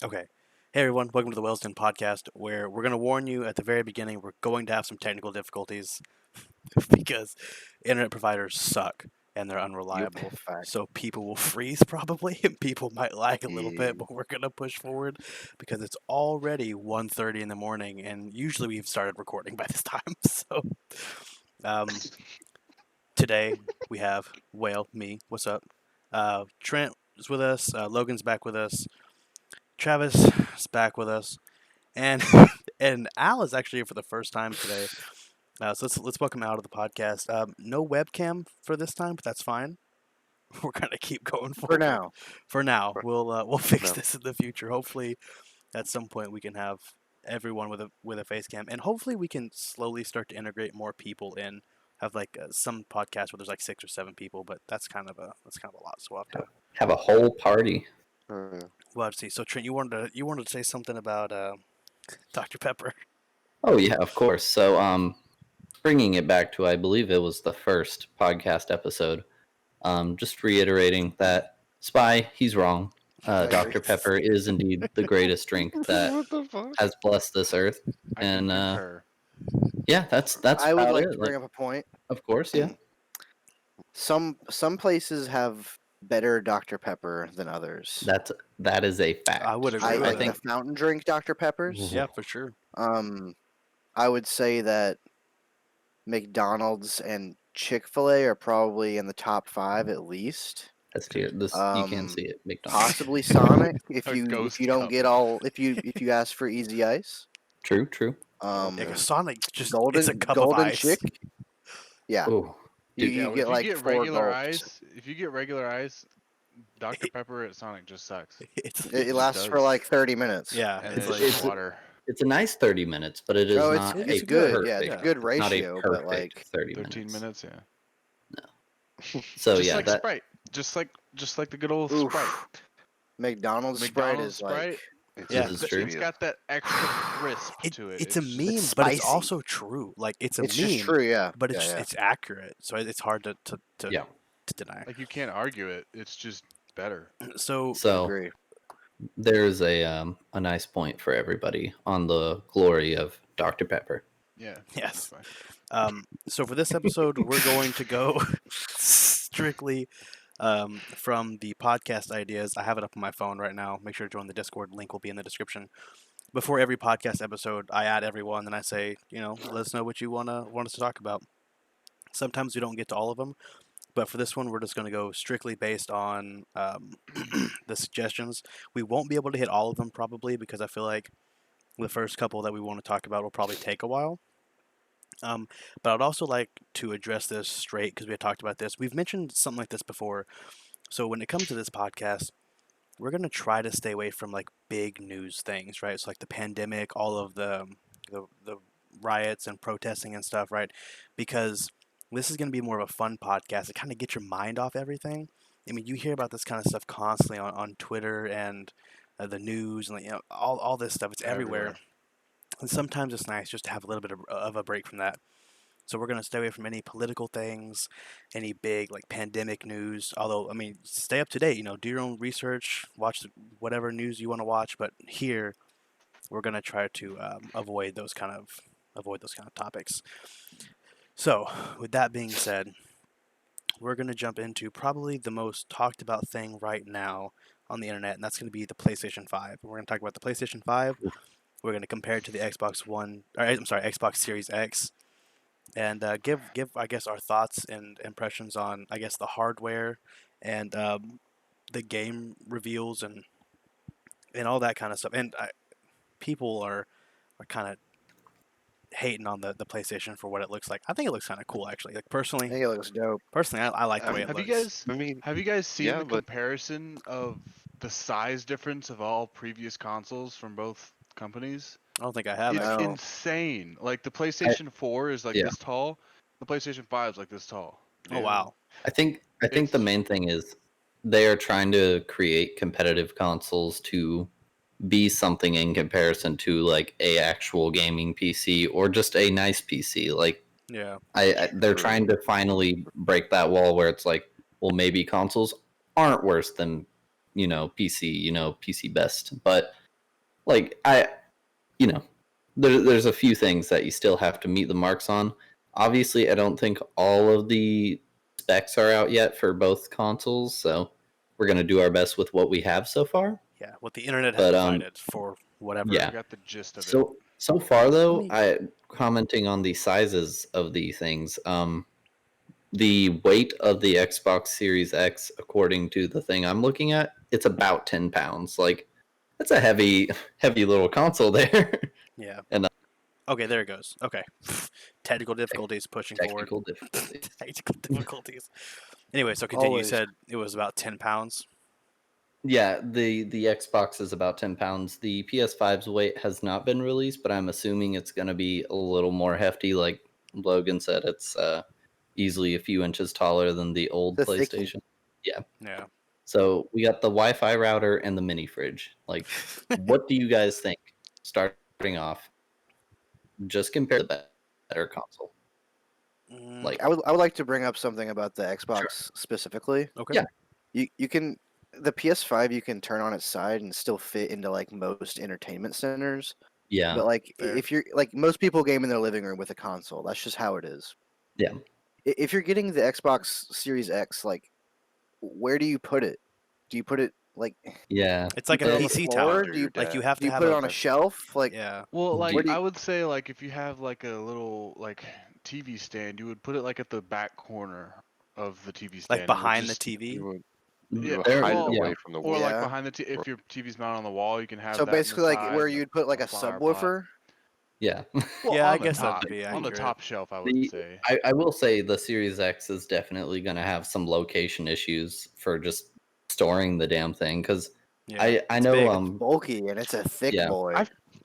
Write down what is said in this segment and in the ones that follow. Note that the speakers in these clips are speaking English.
Okay. Hey everyone, welcome to the Wellston podcast, where we're going to warn you at the very beginning we're going to have some technical difficulties because internet providers suck and they're Yup. unreliable. Fact. So people will freeze probably and people might lag a little Yeah. bit, but we're going to push forward because it's already 1:30 in the morning and usually we've started recording by this time. So um, today we have Whale, me, what's up? Trent is with us, Logan's back with us, Travis is back with us. And and Al is actually here for the first time today. So let's welcome Al to the podcast. No webcam for this time, but that's fine. We're gonna keep going For forward. now. For now, we'll fix No. this in the future. Hopefully, at some point we can have everyone with a face cam, and hopefully we can slowly start to integrate more people in. Have like some podcasts where there's like 6 or 7 people, but that's kind of a lot. So Have a whole party. we'll have to see. So Trent, you wanted to say something about Dr. Pepper. Oh yeah, of course. So bringing it back to I believe it was the first podcast episode. Just reiterating that Spy, he's wrong. Dr. Pepper is indeed the greatest drink that What the fuck? has blessed this earth. I can And concur. yeah, that's I would about like it. to bring up a point. Of course, yeah. Some places have better Dr. Pepper than others. That is a fact. I would agree I with think that. the fountain drink Dr. Peppers. Yeah, for sure. I would say that McDonald's and Chick-fil-A are probably in the top 5 at least. That's here. This you can see it. McDonald's. Possibly Sonic if A you ghost don't cup. get all if you ask for easy ice. True. Yeah, 'cause Sonic just golden it's a cup of ice. chick. Yeah. Oh, You, dude, you If get you like get 4 regular gulps. ice, if you get regular ice, Dr. Pepper at Sonic just sucks. It's It It lasts does. for like 30 minutes. yeah, And it's it's like just water. it's a nice 30 minutes, but it is Oh, not it's a good. perfect. Yeah, it's a yeah. good Not a ratio, but perfect like 30 13 minutes. minutes, yeah. So just yeah, like that Sprite. Just like the good old oof. Sprite. McDonald's Sprite is like Yeah. This is true. It's got that extra crisp to it. it's a just- meme, it's but it's spicy. also true. Like it's a it's meme, just true, yeah. but yeah, yeah. it's accurate. So it's hard to Yeah. to deny. Like you can't argue it. It's just better. So So Agree. there's a nice point for everybody on the glory of Dr. Pepper. Yeah. Yes. that's fine. so for this episode, we're going to go strictly from the podcast ideas. I have it up on my phone right now. Make sure to join the Discord. Link will be in the description. Before every podcast episode, I add everyone, and I say, let us know what you want us to talk about. Sometimes we don't get to all of them, but for this one, we're just going to go strictly based on the suggestions. We won't be able to hit all of them probably because I feel like the first couple that we want to talk about will probably take a while. But I'd also like to address this straight because we had talked about this. We've mentioned something like this before. So when it comes to this podcast, we're gonna try to stay away from like big news things, right? So like the pandemic, all of the riots and protesting and stuff, right? Because this is gonna be more of a fun podcast to kind of get your mind off everything. I mean, you hear about this kind of stuff constantly on Twitter and the news and all this stuff. It's everywhere. And sometimes it's nice just to have a little bit of a break from that. So we're going to stay away from any political things, any big like pandemic news. Although, I mean, stay up to date. Do your own research, watch whatever news you want to watch. But here, we're going to try to avoid those kind of topics. So, with that being said, we're going to jump into probably the most talked about thing right now on the internet, and that's going to be the PlayStation 5. We're going to talk about the PlayStation 5. We're going to compare it to the Xbox Series X, and give I guess our thoughts and impressions on I guess the hardware and the game reveals and all that kind of stuff. And people are kind of hating on the PlayStation for what it looks like. I think it looks kind of cool actually. Like I personally, think it looks dope. I like the way it Have you looks. guys have you guys seen yeah, the but- comparison of the size difference of all previous consoles from both companies? I don't think I have. It's Actually. No. insane. Like the PlayStation 4 is like yeah. this tall. The PlayStation 5 is like this tall. Oh wow. I think the main thing is they are trying to create competitive consoles to be something in comparison to like a actual gaming PC or just a nice PC. Like Yeah. they're trying to finally break that wall where it's like, well, maybe consoles aren't worse than PC, PC best, but like you know, there's a few things that you still have to meet the marks on. Obviously, I don't think all of the specs are out yet for both consoles, so we're gonna do our best with what we have so far. Yeah, what the internet has But provided for whatever. yeah. I got the gist of it. So far though, me- I commenting on the sizes of the things. The weight of the Xbox Series X, according to the thing I'm looking at, it's about 10 pounds. Like that's a heavy little console there. Yeah. And Okay, there it goes. Okay. Technical difficulties pushing forward. technical difficulty. Technical difficulties. Anyway, so continue. You Always. said it was about 10 pounds. Yeah, the Xbox is about 10 pounds. The PS5's weight has not been released, but I'm assuming it's going to be a little more hefty. Like Logan said, it's easily a few inches taller than the old The thickie. PlayStation. Yeah. Yeah. So we got the Wi-Fi router and the mini fridge. Like, what do you guys think? Starting off, just compare the better console. Like, I would like to bring up something about the Xbox specifically. Okay. Yeah. You can the PS5 you can turn on its side and still fit into like most entertainment centers. yeah, But like Fair. if you're like most people game in their living room with a console, that's just how it is. Yeah. If you're getting the Xbox Series X, like where do you put it? Do you put it like yeah. It's like put a it on the PC floor? tower. Do you Like you have do to you have put it on a shelf? Like yeah. Well, Do like you- I would say, like if you have like a little like TV stand, you would put it like at the back corner of the TV stand. Like It would behind the just- TV. You would, Yeah, you would There- hide well, it yeah. away from the Or wall. like Yeah. behind the if your TV's mounted on the wall, you can have so that in the basically like side where and you'd put like a flower pot. subwoofer. Yeah. Well, Yeah, I on the guess that'd top, be on the accurate. top shelf, I would The- say. I will say the Series X is definitely going to have some location issues for just storing the damn thing because Yeah. I it's know big. Bulky and it's a thick Yeah. boy.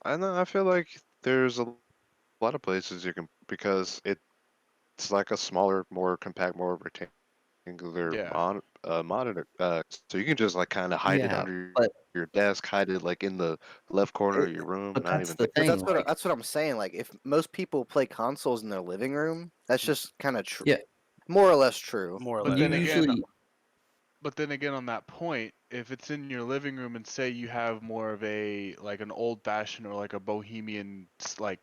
I know. I feel like there's a lot of places you can because it's like a smaller, more compact, more rectangular Yeah. monitor. So you can just like kind of hide it Yeah, under but- your desk, hide it like in the left corner of your room. but Not that's even the think But thing. like, that's what I'm saying. Like if most people play consoles in their living room, that's just kind of true. Yeah. More or less true. More or But less. then usually, again, But then again, on that point, if it's in your living room and say you have more of a like an old fashioned or like a bohemian like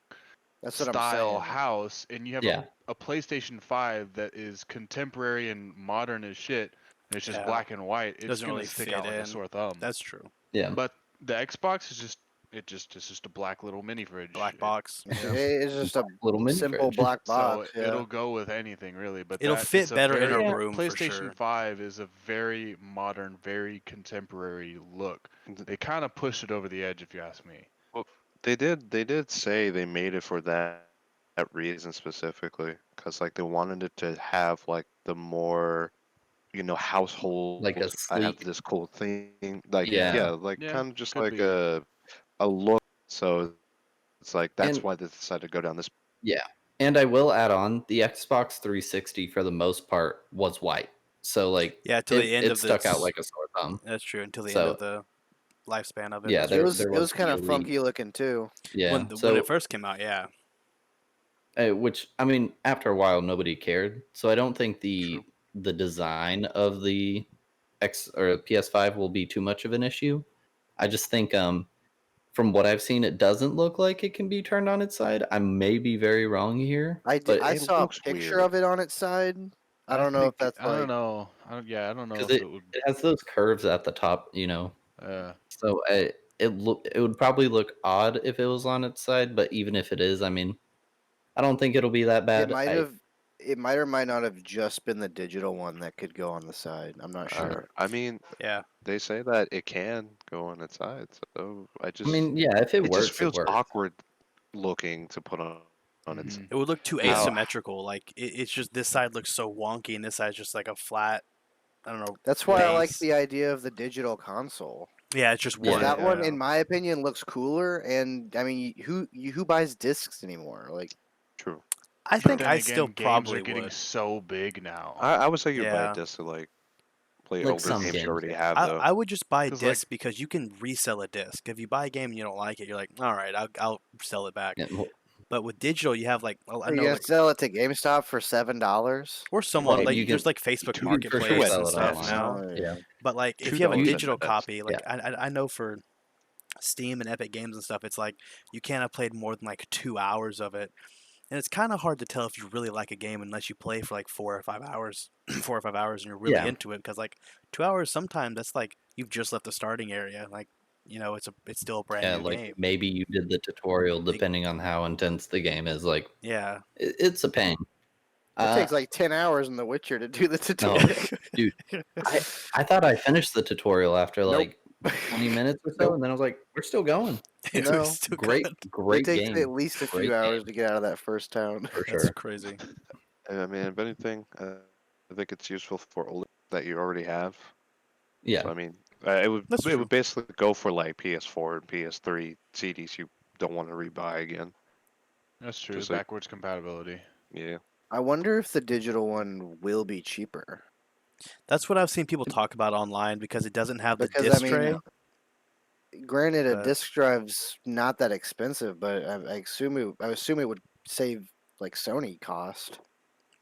That's what I'm style saying. house, and you have yeah, a PlayStation 5 that is contemporary and modern as shit, and it's just Yeah. black and white, it's Doesn't gonna really stick fit out like in. a sore thumb. That's true. yeah. But the Xbox is just it's just a black little mini fridge. Black box. Yeah. It's just a Little mini simple fridge. black So box. yeah. it'll go with anything really, but It'll that fit is better in a very- room for PlayStation sure. 5 is a very modern, very contemporary look. They kind of pushed it over the edge, if you ask me. They did say they made it for that reason specifically because like they wanted it to have like the more household Like a I have sleek- this cool thing like Yeah. like Yeah, kind of just could like be. a look. So it's like that's And- why they decided to go down this. Yeah. And I will add on the Xbox 360 for the most part was white. So like Yeah, till the end it of stuck out this- like a sore thumb. That's true. Until the end So- of the lifespan of it. Yeah, That's It there- true. was there it was kind of the funky looking too. Yeah. when so it first came out. Yeah. which I mean after a while nobody cared. So I don't think the design of the X or PS5 will be too much of an issue. I just think from what I've seen it doesn't look like it can be turned on its side. I may be very wrong here. I but I it saw a looks picture weird. of it on its side. I don't know if think- that's I don't like know. I don't know if because it would. it has those curves at the top, So it would probably look odd if it was on its side, but even if it is, I mean, I don't think it'll be that bad. it might or might not have just been the digital one that could go on the side. I'm not sure. I mean, Yeah. they say that it can go on its side. So I just I mean, yeah, if it it works, just feels it works. awkward looking to put on its. Mhm. It would look too How- asymmetrical. Like it's just this side looks so wonky and this side's just like a flat. I don't know. That's why I like base. the idea of the digital console. Yeah, it's just Yeah. one. That one, yeah. in my opinion, looks cooler. And I mean, who buys discs anymore? Like, True. I But think then I again, still games probably are getting would. so big now. I would say you buy Yeah. a disc to like play Like older some games games, you already yeah. have though. I would just buy a 'Cause, like- disc because you can resell a disc. If you buy a game and you don't like it, you're like, all right, I'll sell it back. Yeah, well, But with digital, you have like I are you know gonna like, sell it to GameStop for $7? or someone Well, like you there's can- like Facebook you can for Marketplace sure and sell it stuff online. now. Oh, yeah. But like if you have a $2 digital at best. copy, like I know for Steam and Epic Games and stuff, it's like you can't have played more than like 2 hours of it. And it's kind of hard to tell if you really like a game unless you play for like 4 or 5 hours, 4 or 5 hours, and you're really Yeah. into it. Because like 2 hours, sometimes that's like you've just left the starting area. Like, it's still a brand Yeah, new like game. maybe you did the tutorial It- depending on how intense the game is. Like yeah, it's a pain. It takes like 10 hours in The Witcher to do the No, tutorial. dude, I thought I finished the tutorial after Nope. like 20 minutes or so, Nope. and then I was like, we're still going. it No. was still Great, good. It great takes game. at least a Great few hours game, to get out of that first town. for That's sure. crazy. I mean, if anything, I think it's useful for older that you already have. Yeah. So I mean, it That's true. would basically go for like PS4 and PS3 CDs you don't want to rebuy again. That's true. Just like Backwards compatibility. yeah. I wonder if the digital one will be cheaper. That's what I've seen people talk about online because it doesn't have the Because, I disc mean, tray. Granted, a But disc drive's not that expensive, but I assume it would save like Sony cost,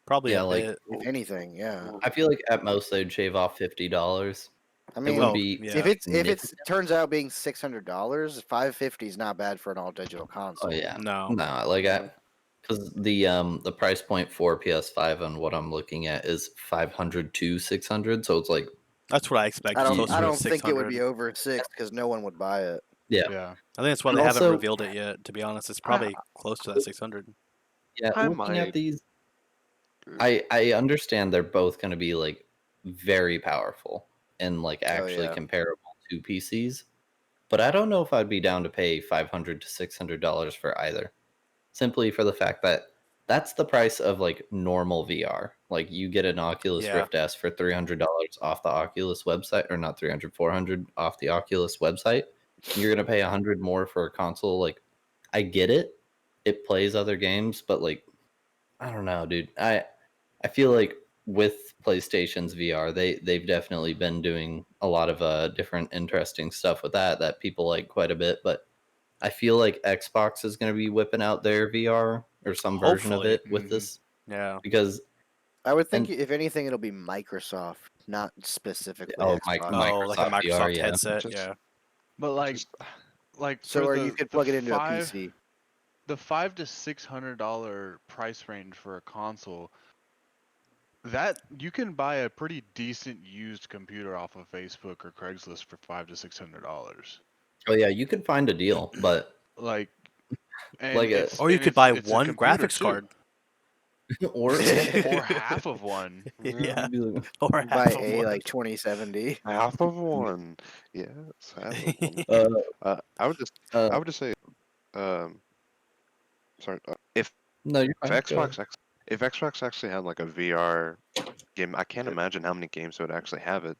probably Yeah, a like bit. if anything. Yeah. I feel like at most they'd shave off $50. I It mean, would Oh, be yeah. if it significant. turns out being $600, $550 is not bad for an all digital console. Oh yeah, No. no, like Yeah. because the price point for PS5 on what I'm looking at is 500 to 600, so it's like That's what I expected. don't- Closer I to don't think it would 600. be over 6 because no one would buy it. yeah, Yeah. I think that's why And they haven't also- revealed it yet. To be honest, it's I, probably close to that 600. yeah. I Looking at might. these, I understand they're both going to be like very powerful and like actually yeah. comparable to PCs, but I don't know if I'd be down to pay $500 to $600 for either. Simply for the fact that that's the price of like normal VR. Like you get an Oculus Yeah. Rift S for $300 off the Oculus website, or not 300, 400 off the Oculus website. You're gonna pay 100 more for a console. Like, I get it. It plays other games, but like, I don't know, dude. I feel like with PlayStation's VR, they've definitely been doing a lot of different interesting stuff with that people like quite a bit. But I feel like Xbox is going to be whipping out their VR or some version of Hopefully. it with Mhm. this Yeah. because I would think And- if anything, it'll be Microsoft, not specifically Oh, Xbox. Oh, like a Microsoft VR, Microsoft yeah. headset. Just- Yeah. But like, Just- So, for or the, you could the plug it into five, a PC. The $500 to $600 price range for a console, that you can buy a pretty decent used computer off of Facebook or Craigslist for $500 to $600. Oh yeah, you could find a deal, but Like, and Like a- it's, Or you and could it's- buy it's a one computer, graphics too. card. or or half of one. Yeah. be like, Or Buy half of a one. like 2070. Half of one. Yes, half of one. I would just say, um, sorry, if no, you're fine. Go ahead. If Xbox actually had like a VR game, I can't imagine how many games it would actually have it.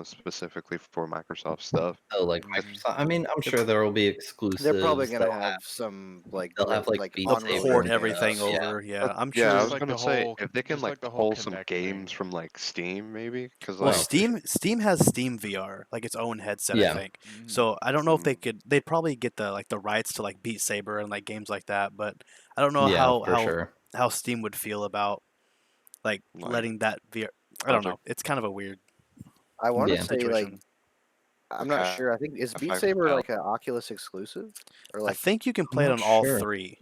Specifically for Microsoft stuff. So like Mhm. Microsoft, I mean, I'm sure there will be exclusives. They're probably gonna They'll have some like they'll have, like, Beat They'll Saber port and everything stuff, yeah. over. Yeah. I'm Yeah, I sure. was like gonna the say whole- if they can just like like the whole pull some Kinect games thing. from like Steam, maybe because Well, like for Steam has Steam VR, like its own headset, I Yeah. think. Mhm. So I don't know if Mm. they'd probably get the rights to like Beat Saber and like games like that, but I don't know yeah, how for sure. how Steam would feel about like Like, letting that VR. I don't know. Project- It's kind of a weird I want to Yeah. say like situation. I'm not Okay. sure. I think is If Beat I Saber felt- like an Oculus exclusive or I like think you can play it not on all sure. three.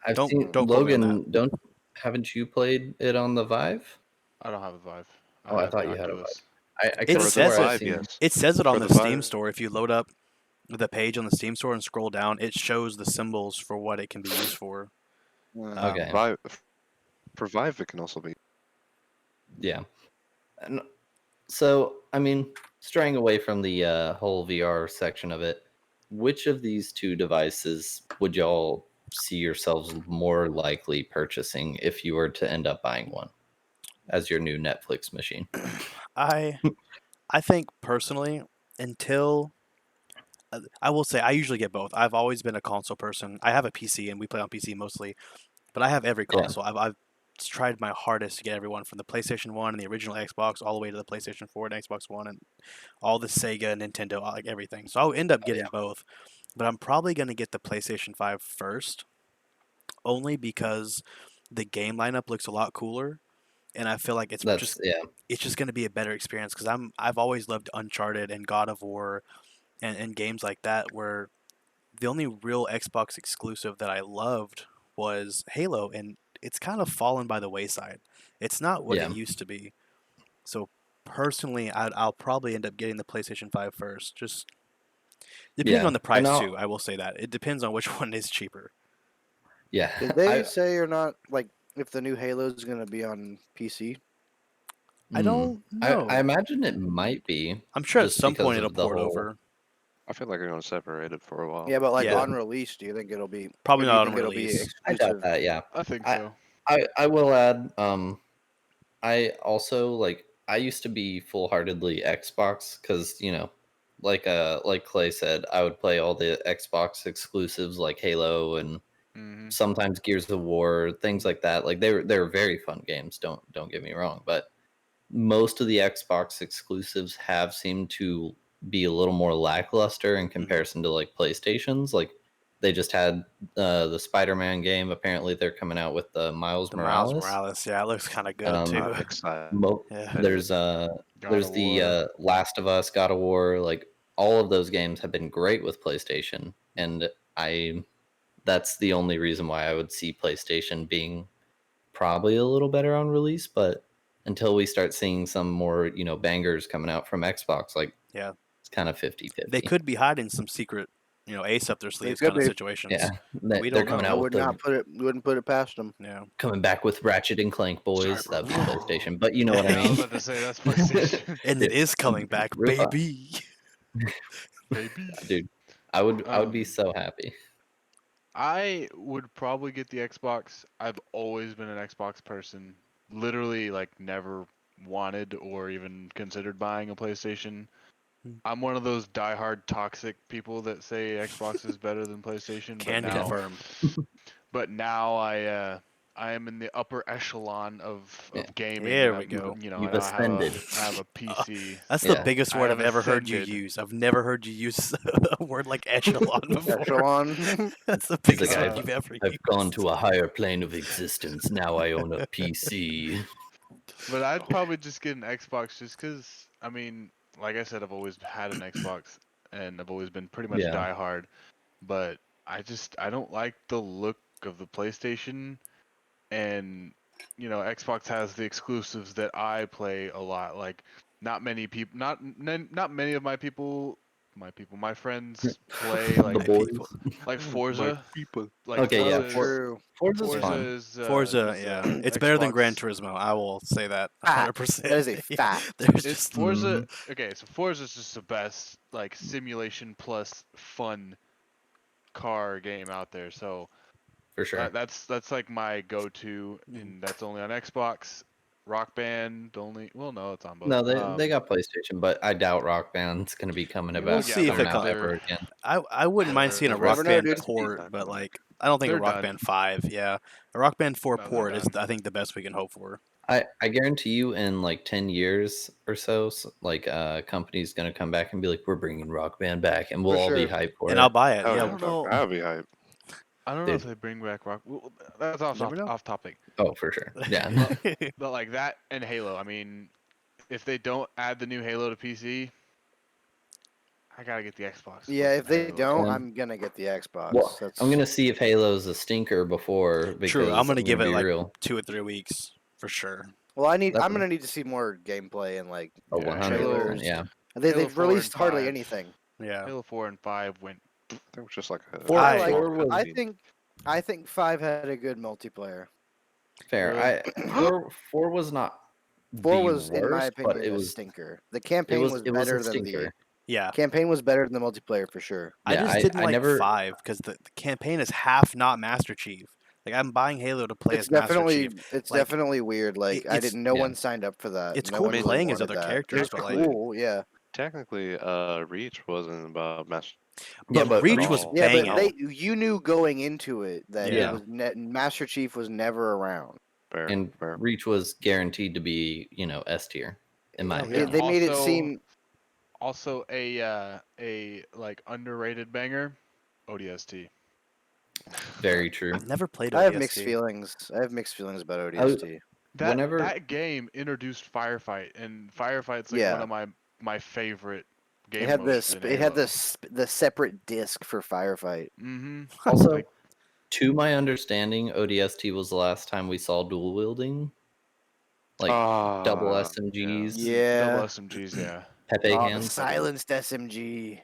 I've Don't- seen don't quote me on Logan. Haven't you played it on the Vive? I don't have a Vive. Oh, I have thought the you had a Oculus. I It could have says swore it. I've seen. yes. It says it on For the the Steam Vive. store. If you load up the page on the Steam store and scroll down, it shows the symbols for what it can be used for. Okay. Vive, for Vive, it can also be. Yeah. And so, I mean, straying away from the whole VR section of it, which of these two devices would y'all see yourselves more likely purchasing if you were to end up buying one as your new Netflix machine? I think personally, until I will say I usually get both. I've always been a console person. I have a PC and we play on PC mostly, but I have every Yeah. console. I've tried my hardest to get everyone from the PlayStation 1 and the original Xbox all the way to the PlayStation 4 and Xbox One and all the Sega, Nintendo, like everything. So I'll end up getting both, but I'm probably going to get the PlayStation 5 first, only because the game lineup looks a lot cooler, and I feel like it's That's just yeah. going to be a better experience because I've always loved Uncharted and God of War and games like that, where the only real Xbox exclusive that I loved was Halo, and it's kind of fallen by the wayside. It's not what it Yeah. used to be. So personally, I'll probably end up getting the PlayStation 5 first, just depending Yeah. on the And price too. I will say that it depends on which one is cheaper. yeah. Did they say or not like if the new Halo is gonna be on PC? I don't I know. imagine it might be I'm sure at just some because point it'll of the port whole. over. I feel like they're gonna separate it for a while. Yeah, but like Yeah. on release, do you think it'll be? Probably Or do you not on think it'll be release. I doubt exclusive? that. Yeah. I think I so. I will add. I also like. I used to be full heartedly Xbox because like Clay said, I would play all the Xbox exclusives like Halo and Hmm. sometimes Gears of War, things like that. Like they were very fun games. Don't get me wrong, but most of the Xbox exclusives have seemed to be a little more lackluster in comparison to like PlayStation's. Like they just had the Spider-Man game. Apparently, they're coming out with the Miles The Miles Morales. Morales, yeah, it looks kind of good Um, too. I'm excited. Yeah. there's God there's of the War. Last of Us, God of War. Like all of those games have been great with PlayStation, and I that's the only reason why I would see PlayStation being probably a little better on release, but until we start seeing some more, bangers coming out from Xbox, like Yeah. it's kind of They 50-50. could be hiding some secret, ace up their They sleeves could kind of be. situations. Yeah, We they're don't coming know. I out with would not wouldn't put it past them. Yeah. coming back with Ratchet and Clank boys. That'd be PlayStation, but you know what I Yeah, I was mean. about to say that's PlayStation, And it is coming back, Rip off. baby. baby. Dude. I would be Um, so happy. I would probably get the Xbox. I've always been an Xbox person. Literally, like, never wanted or even considered buying a PlayStation. Hmm. I'm one of those diehard toxic people that say Xbox is better than PlayStation, Can confirm. but now I am in the upper echelon of Yeah. gaming, and There we I'm go. You've now ascended. I have a PC. That's the Yeah. biggest I word have I've ever heard you ascended. use. I've never heard you use a word like echelon before. Echelon. That's the He's like, biggest word Uh, you've ever I've used. gone to a higher plane of existence. Now I own a PC. But I'd probably just get an Xbox just because, I mean, like I said, I've always had an Xbox and I've always been pretty much Yeah. diehard. But I don't like the look of the PlayStation, and Xbox has the exclusives that I play a lot. Like not many people, not many of my friends play The My like people. boys. Forza. People. Like Okay, yeah. Oh, Forza's true. Forza's Forza fun. Forza, is yeah. It's better than Gran Xbox. Turismo. I will say that Fact. 100%. That is a Yeah. fact. There's It's just Forza. Mhm. Okay, so Forza's just the best like simulation plus fun car game out there. So For sure. that's like my go-to, Mm. and that's only on Xbox. Rock Band only. Well, no, it's on both. No, they got PlayStation, but I doubt Rock Band's gonna be We'll back Yeah, see if coming it they're out comes. ever they're again. I wouldn't mind seeing a You they're Rock never know, Band dude. port, I but know. like I don't think a they're Rock done. Band 5. Yeah, a Rock Band 4 No, they're port is done. I think the best we can hope for. I guarantee you in like 10 years or so, like company's gonna come back and be like, we're bringing Rock Band back, and we'll For all be sure. hyped for And I'll it. buy it. Hell I Yeah, yeah, don't know. that'd be hype. I don't know if Dude. they bring back Rock. Well, that's never know. off topic. Oh, for sure. Yeah. But like that and Halo. I mean, if they don't add the new Halo to PC, I gotta get the Xbox to play Yeah, if some they Halo. don't, So. Um, I'm gonna get the Xbox. well, I'm That's gonna see if Halo's a stinker before True. I'm because gonna I'm gonna give it be like real. 2 or 3 weeks for sure. well. That's I'm gonna need to see more gameplay and like a Yeah, 100%. trailers. Yeah. Halo They've 4 and released hardly 5. anything. Yeah. Halo 4 and 5 went. I think it was just like a Four, I I like. four was I think 5 had a good multiplayer. fair. Really? Four was not 4 the was, in my worst, but opinion, it a was stinker. The campaign was it was a better than the stinker. Yeah. multiplayer for sure. I Yeah, just didn't I like never 5 because the campaign is half not Master Chief. Like I'm buying Halo to play as Master Chief. It's Like definitely weird. Like I it's didn't. No yeah. one signed up for that. it's No cool one really playing as wanted other that. It characters, was but like cool, yeah. technically Reach wasn't about Master Yeah, but but Reach at was all. Yeah, but banging. you knew going into it that it Yeah. was Master Chief was never around. Fair, and fair. Reach was guaranteed to be, S tier, in my Oh, yeah. opinion. They made it Also, seem. also a like underrated banger, ODST. Very true. I've never played I have mixed ODST. feelings. I have mixed feelings about I was- ODST. Whenever That game introduced Firefight, and Firefight's like one Yeah. of my favorite It game had modes this. than It had Halo. the separate disc for Firefight. Mm-hmm. Also, Like, to my understanding, ODST was the last time we saw dual wielding, like double Ah, SMGs, double Yeah. SMGs, yeah. Pepe Oh, the hands. silenced SMG.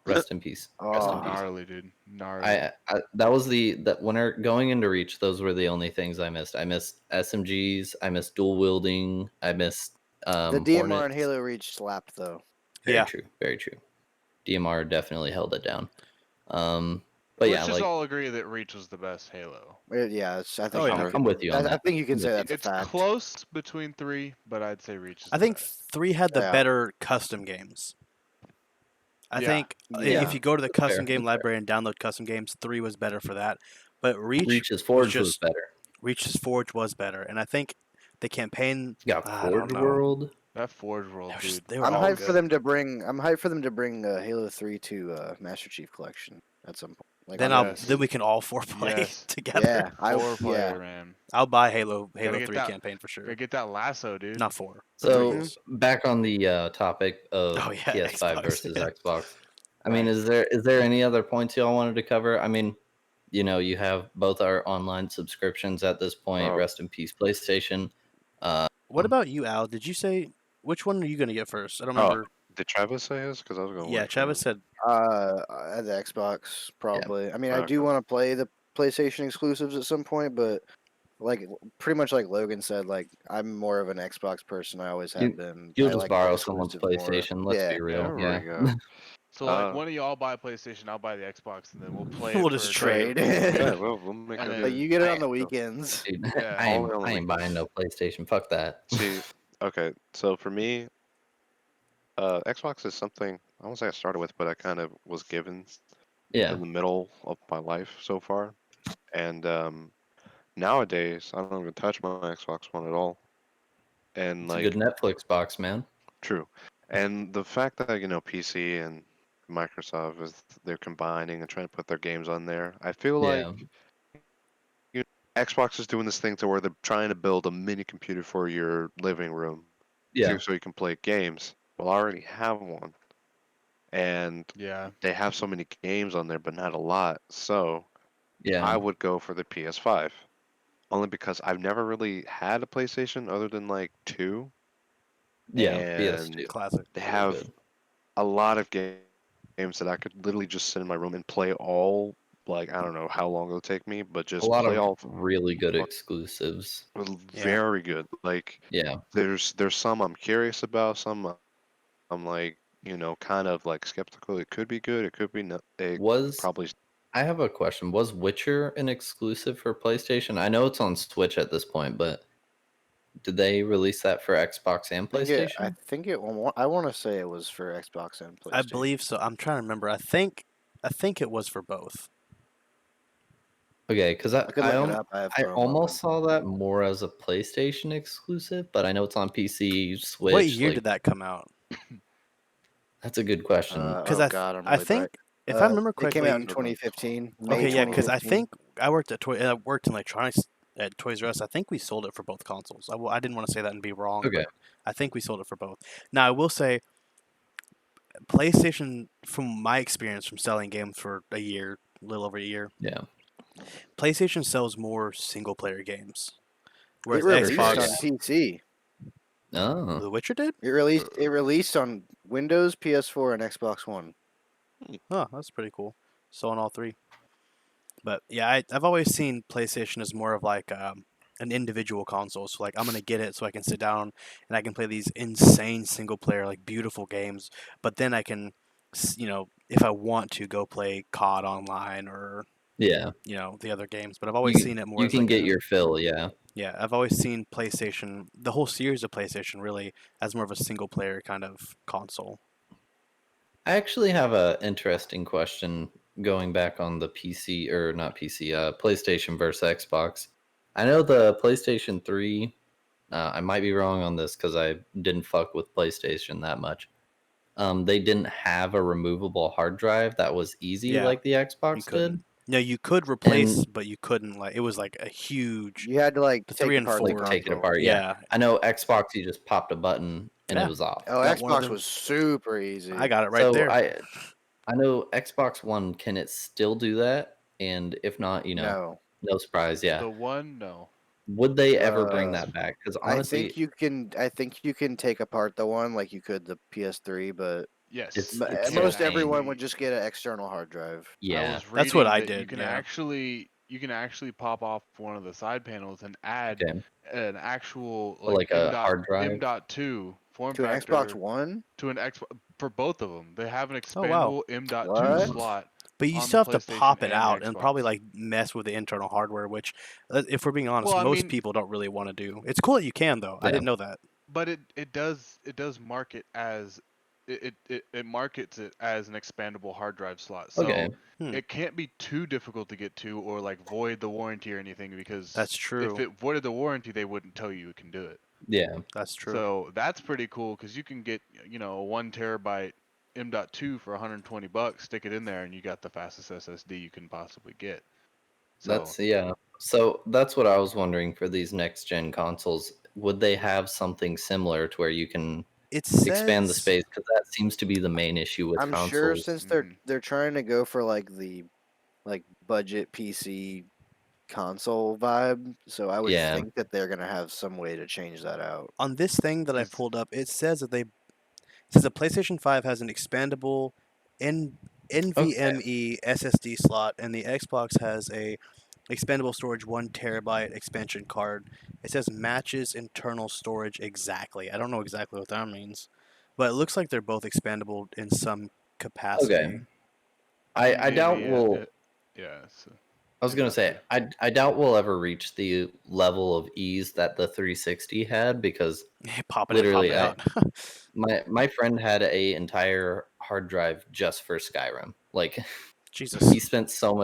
Rest in peace. Rest in Oh, peace. Gnarly, dude. Gnarly. I that was that when going into Reach, those were the only things I missed. I missed SMGs. I missed dual wielding. I missed the DMR and Hornets. Halo Reach slapped though. Very Yeah. true. Very true. DMR definitely held it down. But Let's yeah, just like all agree that Reach was the best Halo. Yeah, I think. Oh, yeah. I'm with you on I that. think you can I'm say with you. that's a It's fact. close between 3, but I'd say Reach is I the think best. 3 had the Yeah. better custom games. I Yeah. think Yeah. if you go to the That's fair, custom game that's fair. library and download custom games, 3 was better for that. But Reach's Forge was just better. Reach's Forge was better, and I think the campaign. You got I Forge don't know. World. That Forge World, They were, dude. just, they were I'm all hyped good. for them to bring. I'm hyped for them to bring Halo 3 to Master Chief Collection at some point. Like Then on Yes. then we can all 4 play Yes. together. Yeah, Four yeah. player, man. I'll buy Halo Gotta get 3 that- campaign for sure. Gotta get that lasso, dude. Not 4. So 3 is. back on the topic of Oh, yeah, PS5 Xbox, versus yeah. Xbox. I mean, Right. is there any other points y'all wanted to cover? I mean, you know, you have both our online subscriptions at this point. Oh. Rest in peace, PlayStation. What about you, Al? Did you say which one are you gonna get first? I don't Oh, remember. did Travis say his? Because I was going to Yeah, wait for Travis him. said. The Xbox probably. I mean, I Okay. do want to play the PlayStation exclusives at some point, but like pretty much like Logan said, like I'm more of an Xbox person. I always have been. You'll I just like the borrow someone's exclusives more. PlayStation. Let's Yeah. be real. There Yeah. we go. So like one of y'all buy a PlayStation, I'll buy the Xbox, and then we'll play We'll it just for Trade. Yeah, we'll make And a then- But deal. you get it I- on the weekends. Dude, Yeah. I Only on the ain't buying no PlayStation. Fuck that. See, okay, so for me, Xbox is something I won't say I started with, but I kind of was given Yeah. in the middle of my life so far. And nowadays, I don't even touch my Xbox One at all. And It's a like, good Netflix box, man. true. And the fact that, PC and Microsoft is they're combining and trying to put their games on there, I feel like Xbox is doing this thing to where they're trying to build a mini computer for your living room Yeah. so you can play games. Well, I already have one. And Yeah. they have so many games on there, but not a lot. So Yeah. I would go for the PS5. Only because I've never really had a PlayStation other than like 2. Yeah. And PS2. classic. they Really have good. a lot of games that I could literally just sit in my room and play all. Like, I don't know how long it'll take me, but A just lot play of all really good exclusives. Yeah. very good. Like, Yeah. there's some I'm curious about, some I'm like, kind of like skeptical. It could be good, it could be not. It Was probably I have a question. Was Witcher an exclusive for PlayStation? I know it's on Switch at this point, but did they release that for Xbox and PlayStation? I think it. I want to say it was for Xbox and PlayStation. I believe so. I'm trying to remember. I think it was for both. Okay, because I could look it up. I have I Chrome almost open. saw that more as a PlayStation exclusive, but I know it's on PC, Switch. What year like, did that come out? That's a good question. Because God, I'm I really think if I remember It correctly, came out in 2015. May okay, yeah, because I 2015. think I worked in electronics at Toys R Us. I think we sold it for both consoles. I didn't want to say that and be wrong. Okay. But I think we sold it for both. Now I will say, PlayStation, from my experience from selling games for a little over a year, Yeah. PlayStation sells more single player games, whereas It released Xbox, on PC. Oh. The Witcher did. It released on Windows, PS4, and Xbox One. Oh, that's pretty cool. So on all 3. But yeah, I've always seen PlayStation as more of like an individual console. So like I'm gonna get it so I can sit down and I can play these insane single player like beautiful games. But then I can, if I want to, go play COD online or Yeah. the other games. But I've always seen it more. You as can like get your fill, yeah. Yeah, I've always seen PlayStation, the whole series of PlayStation, really as more of a single player kind of console. I actually have a interesting question going back on the PC or not PC, PlayStation versus Xbox. I know the PlayStation 3, I might be wrong on this because I didn't fuck with PlayStation that much. They didn't have a removable hard drive that was easy Yeah, like the You Xbox did. couldn't. No, you could replace, And but you couldn't. Like it was like a huge. You had to like The take 3 and apart the 4. take it console. apart. Yeah. Yeah, I know Xbox, you just popped a button and Yeah. it was off. Oh, Got one of Xbox them. was super easy. I got it right So there. I know Xbox One, can it still do that? And if not, No. no surprise, yeah. The one, no. Would they ever bring Uh, that back? Because I honestly, think you can. I think you can take apart the one like you could the PS3, but Yes, it's you can most everyone insane. would just get an external hard drive. I Yeah. was That's what reading I that did. Yeah. you can actually pop off one of the side panels and add Okay. an actual Or like like a hard M drive. dot two form To an Xbox factor One? to an X for both of them. They have an Oh wow. expandable M dot two What? slot But you on the still have to PlayStation pop it and the out and probably Xbox. like mess with the internal hardware, which, if we're being honest, Well, I most mean, people don't really want to do. It's cool that you can though. I Yeah. didn't know that. but it does market as it markets it as an expandable hard drive slot. Okay. So Hmm. it can't be too difficult to get to or like void the warranty or anything because That's if true. it voided the warranty, they wouldn't tell you it can do it. Yeah. That's true. So that's pretty cool because you can get a 1 terabyte M.2 for $120, stick it in there, and you got the fastest SSD you can possibly get. So Yeah. So that's what I was wondering for these next gen consoles. Would they have something similar to where you can It expand the says space? Because that seems to be the main issue with I'm sure consoles. since mhm. they're trying to go for like the budget PC console vibe, so I would Yeah. think that they're gonna have some way to change that out. on this thing that I 'Cause- pulled up, it says that it says the PlayStation 5 has an expandable Okay. NVMe SSD slot, and the Xbox has a expandable storage 1 terabyte expansion card. It says matches internal storage exactly. I don't know exactly what that means, but it looks like they're both expandable in some Okay. capacity. I doubt NVMe, we'll. yeah. So I was gonna say M.2. I doubt we'll ever reach the level of ease that the 360 had because Pop it in, pop literally it out. my friend had a entire hard drive just for Skyrim. Like Jesus, he spent so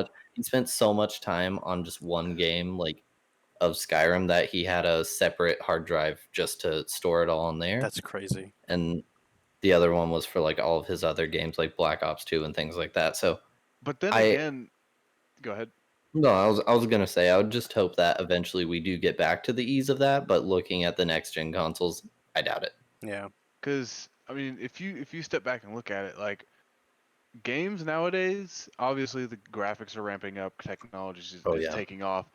much time on just one game like of Skyrim that he had a separate hard drive just to store it all in there. that's crazy. And the other one was for like all of his other games like Black Ops 2 and things like that. So But then I again, go ahead. no, I was gonna say I would just hope that eventually we do get back to the ease of that, but looking at the next gen consoles, I doubt it. Yeah, Because I mean, if you step back and look at it, like games nowadays, obviously the graphics are ramping up, technology Oh is yeah. taking off.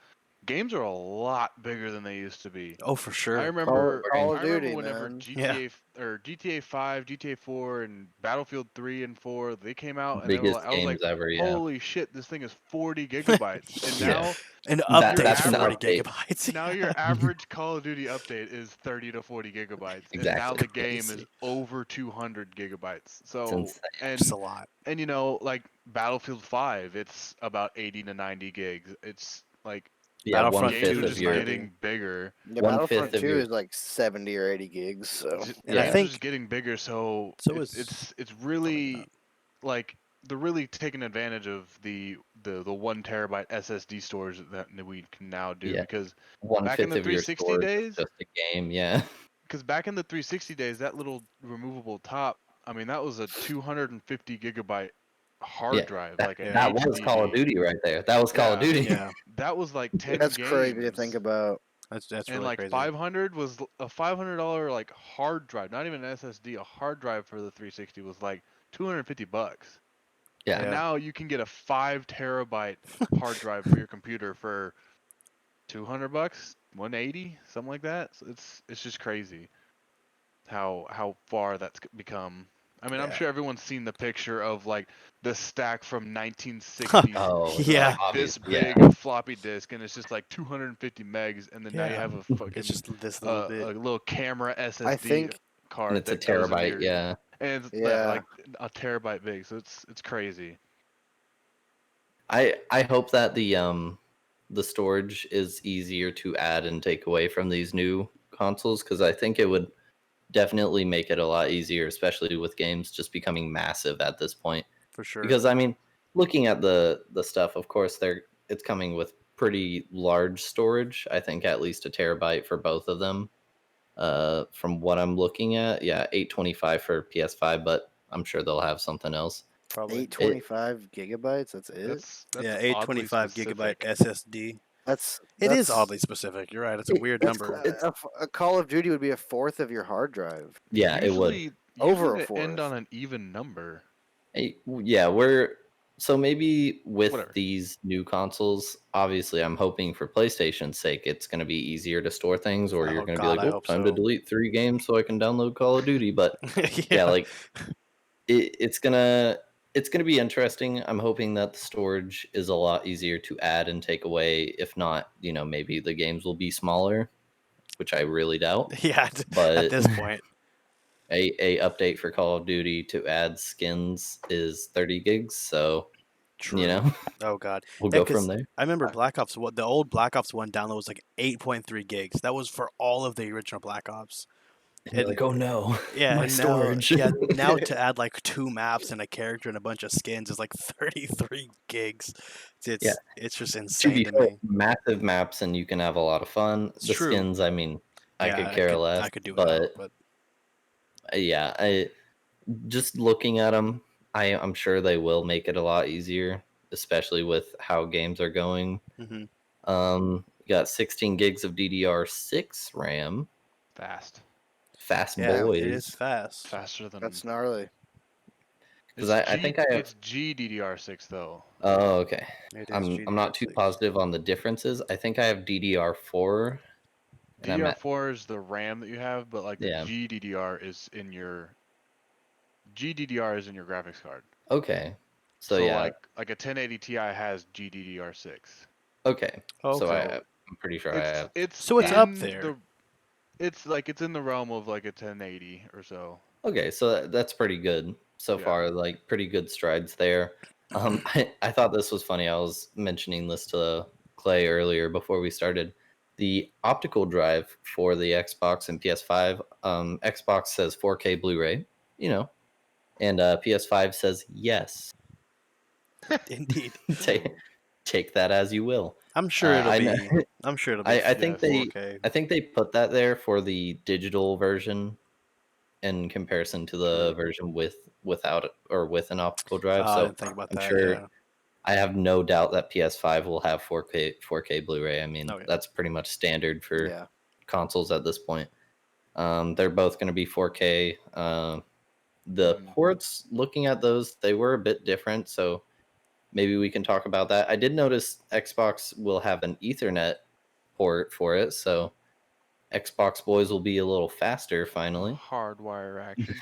Games are a lot bigger than they used to be. oh for I sure. remember Call Agreed. of I remember Duty, whenever man. Yeah, GTA 5, GTA 4 and Battlefield 3 and 4 they came out and they were Biggest like, I was like, games ever, yeah. "Holy shit, this thing is 40 gigabytes." And Yeah. now an That your update that's an 40 average update. gigabytes. now your average Call of Duty update is 30 to 40 gigabytes and now Exactly. the game is Crazy. over 200 gigabytes. It's So insane. Just a lot. and like Battlefield 5, it's about 80 to 90 gigs. It's like Yeah, one Battlefront games 2 are fifth of just just your 90. getting bigger. Yeah, one Battlefront fifth of 2 your is like 70 or 80 gigs, so And I yeah. Games are just think getting bigger, so so is it's oh, maybe not. really like they're really taking advantage of the 1 terabyte SSD storage that we can now do Yeah. because One back in fifth the of your 360 storage is days, just a game, yeah. back in the 360 days, that little removable top, I mean, that was a 250 gigabyte hard Yeah. drive, That like an Yeah. that was Call of HDD. Duty right there. That was Call of Yeah, Duty. Yeah, that was like 10 that's crazy to think games. about. that's And really like crazy. 500 was a $500 like hard drive, not even an SSD, a hard drive for the 360 was like $250. Yeah. And Yeah, now you can get a 5 terabyte hard drive for your computer for $200, 180, something like that. So it's just crazy how far that's become. I mean, I'm yeah, sure everyone's seen the picture of like the stack from 1960s Oh, with yeah. like this obvious. Yeah. big a floppy disk, and it's just like 250 megs, and then now you Yeah. have a It's fucking just this little a bit. little camera I SSD think, And card it's a that goes into terabyte, your yeah. and it's yeah, like a terabyte big, so it's crazy. I hope that the storage is easier to add and take away from these new consoles because I think it would definitely make it a lot easier, especially with games just becoming massive at this point. For sure. Because I mean, looking at the stuff, of course, it's coming with pretty large storage. I think at least a terabyte for both of them. From what I'm looking at, yeah, 825 for PS5, but I'm sure they'll have something else. Probably. It 825 gigabytes. That's it. That's Yeah, oddly 825 gigabyte specific. SSD. It is That's oddly specific. You're right. It's a weird that's number. a Call of Duty would be a fourth of your hard drive. Yeah, it would. Over Usually a they end fourth. on an even number. Yeah, we're so maybe with Whatever. these new consoles, obviously I'm hoping for PlayStation's sake it's going to be easier to store things, or you're Oh going to be God, like, I oh, hope time to so. delete 3 games so I can download Call of Duty. But yeah, Yeah. like it's gonna be interesting. I'm hoping that the storage is a lot easier to add and take away. If not, maybe the games will be smaller, which I really doubt. Yeah. At But this point, a update for Call of Duty to add skins is 30 gigs, so true. Oh God. we'll Yeah, go from because there. I remember Black Ops. What the old Black Ops 1 download was like 8.3 gigs. That was for all of the original Black Ops. And you're And like, oh no, yeah, my and now storage. now to add like 2 maps and a character and a bunch of skins is like 33 gigs. Yeah. It's just To insane be to fair, me. massive maps and you can have a lot of fun. It's The true. skins, I mean, I Yeah, could care less, I could do without, but but yeah, just looking at them, I'm sure they will make it a lot easier, especially with how games are going. hmm You got 16 gigs of DDR6 RAM, Fast. fast yeah, it is boys. fast. Faster than That's gnarly. Because it's I think I have. it's GDDR6 though. Oh, okay. It is I'm not too GDDR6. positive on the differences. I think I have DDR4, and I'm at DDR4 is the RAM that you have, but like the yeah. GDDR is in your graphics card. Okay, so So yeah, like a 1080 Ti has GDDR6. okay. So Okay. I'm pretty sure I It's have. it's So it's that. up in there. the it's in the realm of like a 1080 or so. Okay, so that's pretty good so Yeah. far. Like pretty good strides there. I thought this was funny. I was mentioning this to Clay earlier before we started. The optical drive for the Xbox and PS5. Xbox says 4K Blu-ray, and PS5 says yes. Indeed. Take that as you will. I'm sure it'll I know. be. I'm sure it'll be I think Yes. 4K. I think they put that there for the digital version in comparison to the True. version without or with an optical drive. I So didn't think about I'm that. sure Yeah. I have no doubt that PS5 will have 4K Blu-ray. I mean, Oh yeah. that's pretty much standard for Yeah. consoles at this point. They're both going to be 4K. The ports, looking at those, they were a bit different. So maybe we can talk about that. I did notice Xbox will have an Ethernet port for it. So Xbox boys will be a little faster finally. Hardwire action.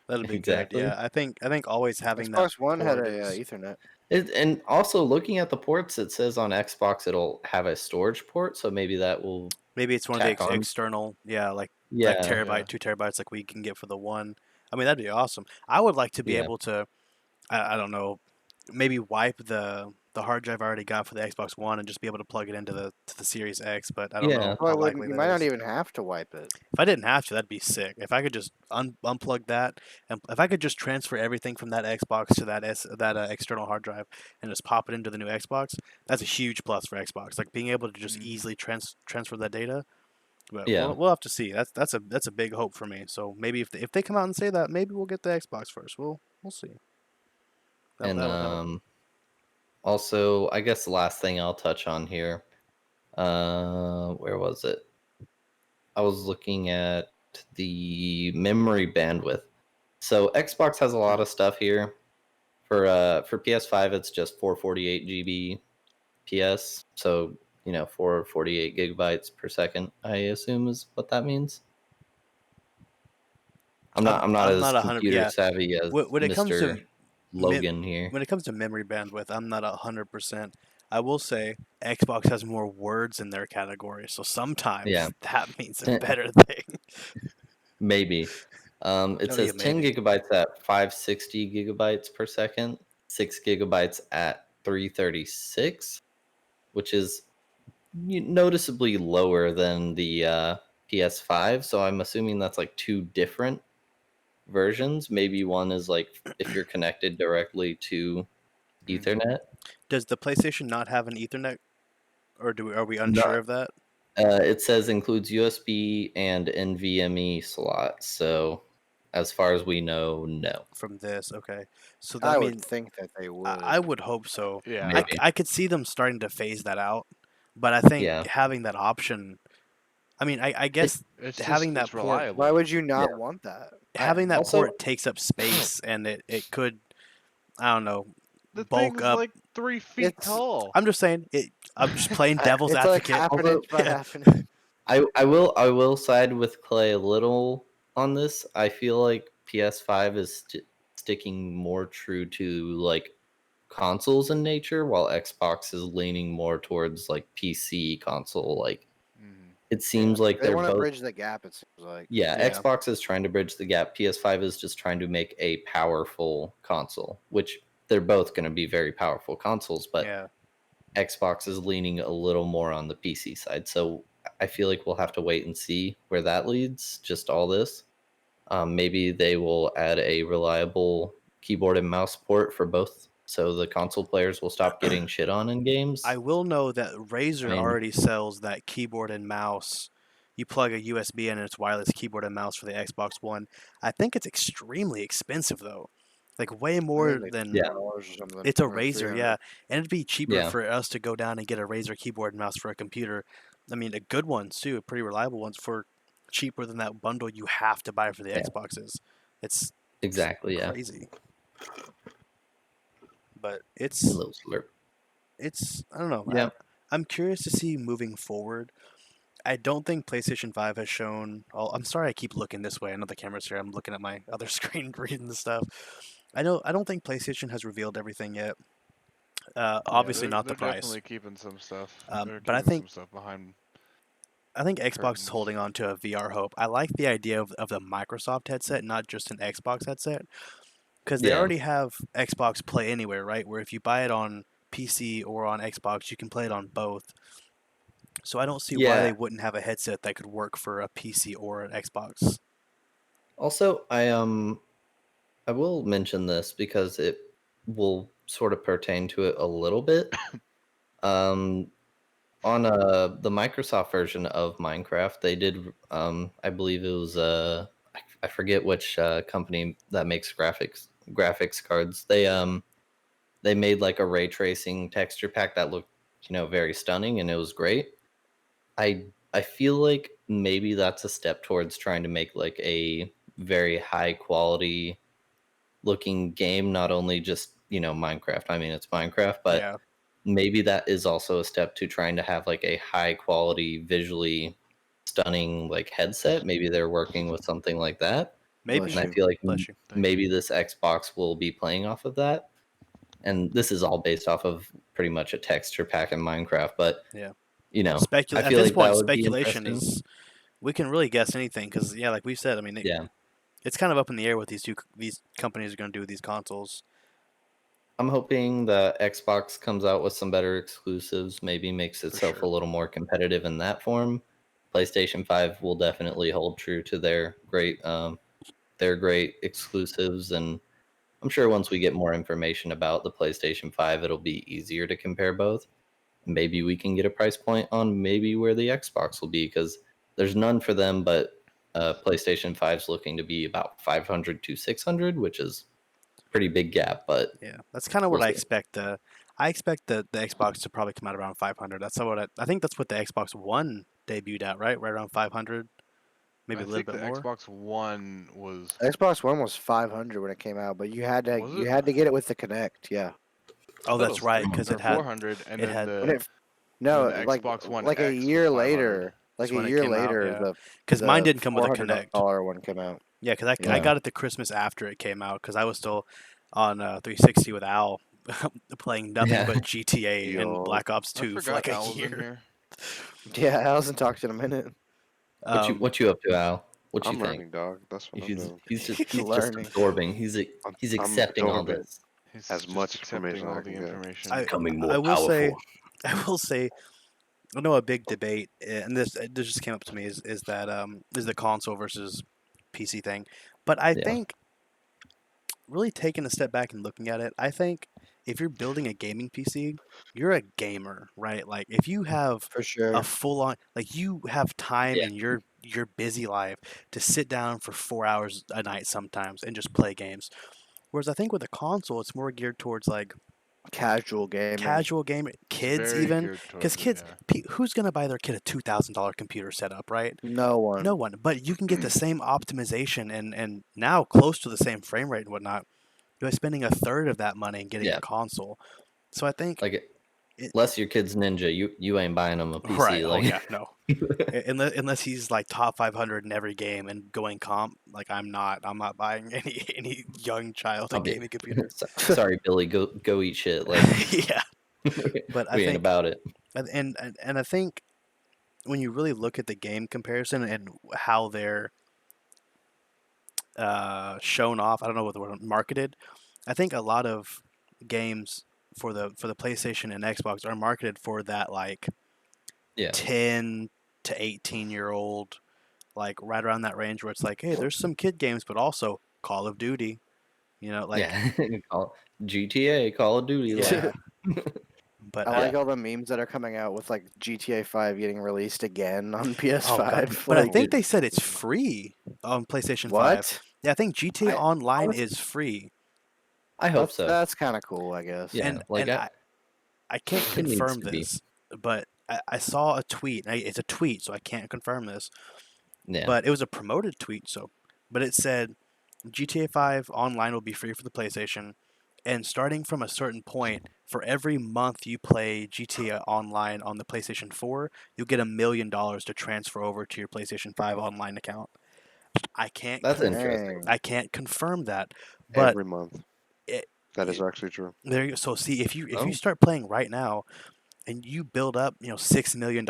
That'll be good. Exactly. Yeah. I think always having that Xbox One had port a is. Ethernet. And also looking at the ports, it says on Xbox it'll have a storage port, so maybe that will Maybe it's one of the tack on. external, yeah, like Yeah, terabyte, Yeah. 2 terabytes, like we can get for the one. I mean, that'd be awesome. I would like to be yeah, able to, I don't know, maybe wipe the hard drive I already got for the Xbox One and just be able to plug it into the Series X. But I don't yeah. know Well, how I wouldn't. likely You that might not is. even have to wipe it. If I didn't have to, that'd be sick. If I could just unplug that, and if I could just transfer everything from that Xbox to that external hard drive and just pop it into the new Xbox, that's a huge plus for Xbox. Like being able to just easily transfer that data. But Yeah. we'll have to see. That's a big hope for me. So maybe if they come out and say that, maybe we'll get the Xbox first. We'll see. And That would help. also, I guess the last thing I'll touch on here, where was it? I was looking at the memory bandwidth. So Xbox has a lot of stuff here. For PS5, it's just 448 GB PS. So 448 gigabytes per second. I assume is what that means. I'm not I'm as not 100. computer Yeah, savvy as when it comes Mr. to Logan here. when it comes to memory bandwidth, I'm not 100%. I will say Xbox has more words in their category, so sometimes Yeah. that means a better thing. Maybe. It Oh yeah, says 10 maybe. gigabytes at 560 gigabytes per second, 6 gigabytes at 336, which is noticeably lower than the PS5. So I'm assuming that's like two different versions. Maybe one is like if you're connected directly to Ethernet. Does the PlayStation not have an Ethernet, or are we No, unsure of that? it says includes USB and NVMe slots. So as far as we know, no. From this, okay. So I I would mean, think that they would. I would hope so. Yeah. Maybe. I could see them starting to phase that out, But I think Yeah. having that option, I mean, I It, guess It's having just that it's port, Why reliable. would you yeah. not want that? having that Also, port takes up space, and it could, I don't know, The bulk thing's up. like 3 feet It's tall. I'm just saying it. I'm just playing devil's it's like advocate. half an although inch by Yeah. half an inch. I will side with Clay a little on this. I feel like PS5 is sticking more true to like consoles in nature, while Xbox is leaning more towards like PC console. Like Mhm. it Yeah, seems like they they're want to both. bridge the gap. It seems like. Yeah, Yeah. Xbox is trying to bridge the gap. PS5 is just trying to make a powerful console, which they're both going to be very powerful consoles, but Yeah. Xbox is leaning a little more on the PC side. So I feel like we'll have to wait and see where that leads, just all this. Maybe they will add a reliable keyboard and mouse port for both, so the console players will stop getting shit on in games. I will know that I Razer mean, already sells that keyboard and mouse. You plug a USB in and it's wireless keyboard and mouse for the Xbox One. I think it's extremely expensive though. Like way I more think like than yeah, $200 or something, it's a or Razer, yeah. 300. And it'd be cheaper yeah, for us to go down and get a Razer keyboard and mouse for a computer. I mean, a good ones too, pretty reliable ones for cheaper than that bundle you have to buy for the yeah, Xboxes. It's exactly, yeah. crazy. But A little slurp. it's I don't know. Yeah, I'm curious to see moving forward. I don't think PlayStation 5 has shown. Oh, I'm sorry, I keep looking this way. I know the camera's here. I'm looking at my other screen reading the stuff. I don't think PlayStation has revealed everything yet. Yeah, Obviously not the they're price. definitely keeping some stuff. They're But keeping some stuff behind I think Xbox is curtains. holding on to a VR hope. I like the idea of the Microsoft headset, not just an Xbox headset, because they yeah, already have Xbox Play Anywhere, right? Where if you buy it on PC or on Xbox, you can play it on both. So I don't see why yeah. they wouldn't have a headset that could work for a PC or an Xbox. Also, I will mention this because it will sort of pertain to it a little bit. Um, on the Microsoft version of Minecraft, they did I believe it was I forget which company that makes graphics cards. They made like a ray tracing texture pack that looked, very stunning, and it was great. I feel like maybe that's a step towards trying to make like a very high quality looking game, not only just, Minecraft. I mean, it's Minecraft, but Yeah, maybe that is also a step to trying to have like a high quality, visually stunning like headset. Maybe they're working with something like that. maybe. And Bless I you. feel like Bless you. Thank you. maybe this Xbox will be playing off of that. And this is all based off of pretty much a texture pack in Minecraft, but Yeah. I At feel this like that point, would be speculation interesting. is we can really guess anything because yeah, like we said, I mean, Yeah. it's kind of up in the air what these companies are going to do with these consoles. I'm hoping that Xbox comes out with some better exclusives, maybe makes For itself a sure. little more competitive in that form. PlayStation 5 will definitely hold true to their great exclusives, and I'm sure once we get more information about the PlayStation 5, it'll be easier to compare both. Maybe we can get a price point on maybe where the Xbox will be, because there's none for them, but PlayStation 5's looking to be about 500 to 600, which is pretty big gap, but Yeah, that's kind of what we'll I see. expect. I expect the Xbox to probably come out around 500. That's what I think that's what the Xbox One debuted at, right around 500, maybe I a little think bit the more. Xbox One was Xbox One was 500 when it came out, but was you it? had to get it with the Connect. Yeah. I Oh, thought it that's was right, three because or 400, and it then had When it then no the like Xbox One like a X was year 500. later, it's when it came out. Yeah, the because mine didn't come with a Connect. $400 one came out. Yeah, because I Yeah. Yeah. got it the Christmas after it came out because I was still on 360 with Al, playing nothing Yeah. but GTA and Yo. Black Ops I 2 for like forgot a Al was in year. here. Yeah, Allison talked in a minute. Um, What you up to, Al? What you I'm think? learning, dog. That's what I'm doing. he's He's just Learning. absorbing. He's I'm accepting all absorbing this. He's as just much accepting information as all I the can get. information. I Becoming I more will say powerful. I will say I know a big debate, and this just came up to me is that is the console versus PC thing, but I Yeah. think really taking a step back and looking at it, I think if you're building a gaming PC, you're a gamer, right? Like if you have For a sure. full on like you have time Yeah. in your busy life to sit down for 4 hours a night sometimes and just play games. Whereas I think with a console, it's more geared towards like Casual gaming. casual game, kids very even, geared because towards it, kids, yeah. who's gonna buy their kid a $2,000 computer setup, right? No one. No one. But you can get the same optimization and now close to the same frame rate and whatnot by spending a third of that money and getting Yeah. a console. So I think Like, it, unless your kid's ninja, you ain't buying him a PC. right. Oh Like, yeah, no. Unless he's like top 500 in every game and going comp, like I'm not buying any young child a I'll be gaming computer. sorry, Billy, go eat shit. Like, Yeah, but I we ain't think about it. and I think when you really look at the game comparison and how they're shown off, I don't know what the word marketed. I think a lot of games for the PlayStation and Xbox are marketed for that like Yeah. 10 to 18-year-old, like right around that range where it's like, hey, there's some kid games, but also Call of Duty, like Yeah. GTA, Call of Duty. yeah. Like, But I like all the memes that are coming out with like GTA 5 getting released again on oh god, PS5. but I Like, think they said it's free on PlayStation 5. what? Yeah, I think GTA I Online honestly, is free, I hope so. That's kind of cool, I guess. Yeah. and Like, I can't it needs confirm to be. this, but I saw a tweet. It's a tweet, so I can't confirm this. Yeah. But it was a promoted tweet, but it said GTA 5 Online will be free for the PlayStation, and starting from a certain point, for every month you play GTA Online on the PlayStation 4, you'll get $1 million to transfer over to your PlayStation 5 Online account. I can't That's interesting. Dang. I can't confirm that, but Every month. it, That is actually true. there you go. So see, if you Oh, start playing right now and you build up, $6 million,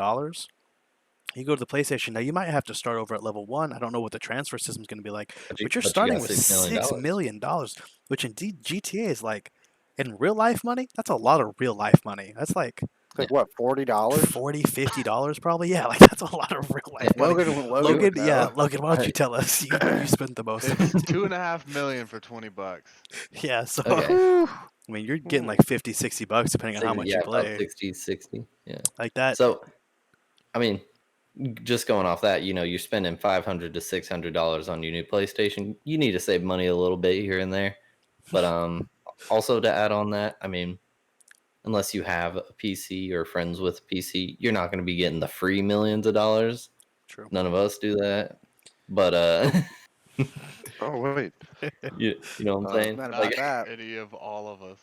you go to the PlayStation. Now you might have to start over at level 1. I don't know what the transfer system is going to be like, but you're but you starting got with $6 million. $6 million, which indeed GTA is like in real life money. That's a lot of real life money. That's like It's like what, $40? $40, $50 probably. Yeah, like that's a lot of real life Yeah. money. Logan would know. Yeah, Logan, why don't you tell us? You spent the most. It's 2.5 million for $20. Yeah, so Okay. I mean, you're getting like 50, $60 depending on how much Yeah, you about play. 60. Yeah. Like that. So, I mean, just going off that, you're spending $500 to $600 on your new PlayStation. You need to save money a little bit here and there. But also to add on that, I mean, unless you have a PC or friends with a PC, you're not going to be getting the free millions of dollars. True. None of us do that. But Oh wait. you know what I'm saying? Not Not about that. any of all of us.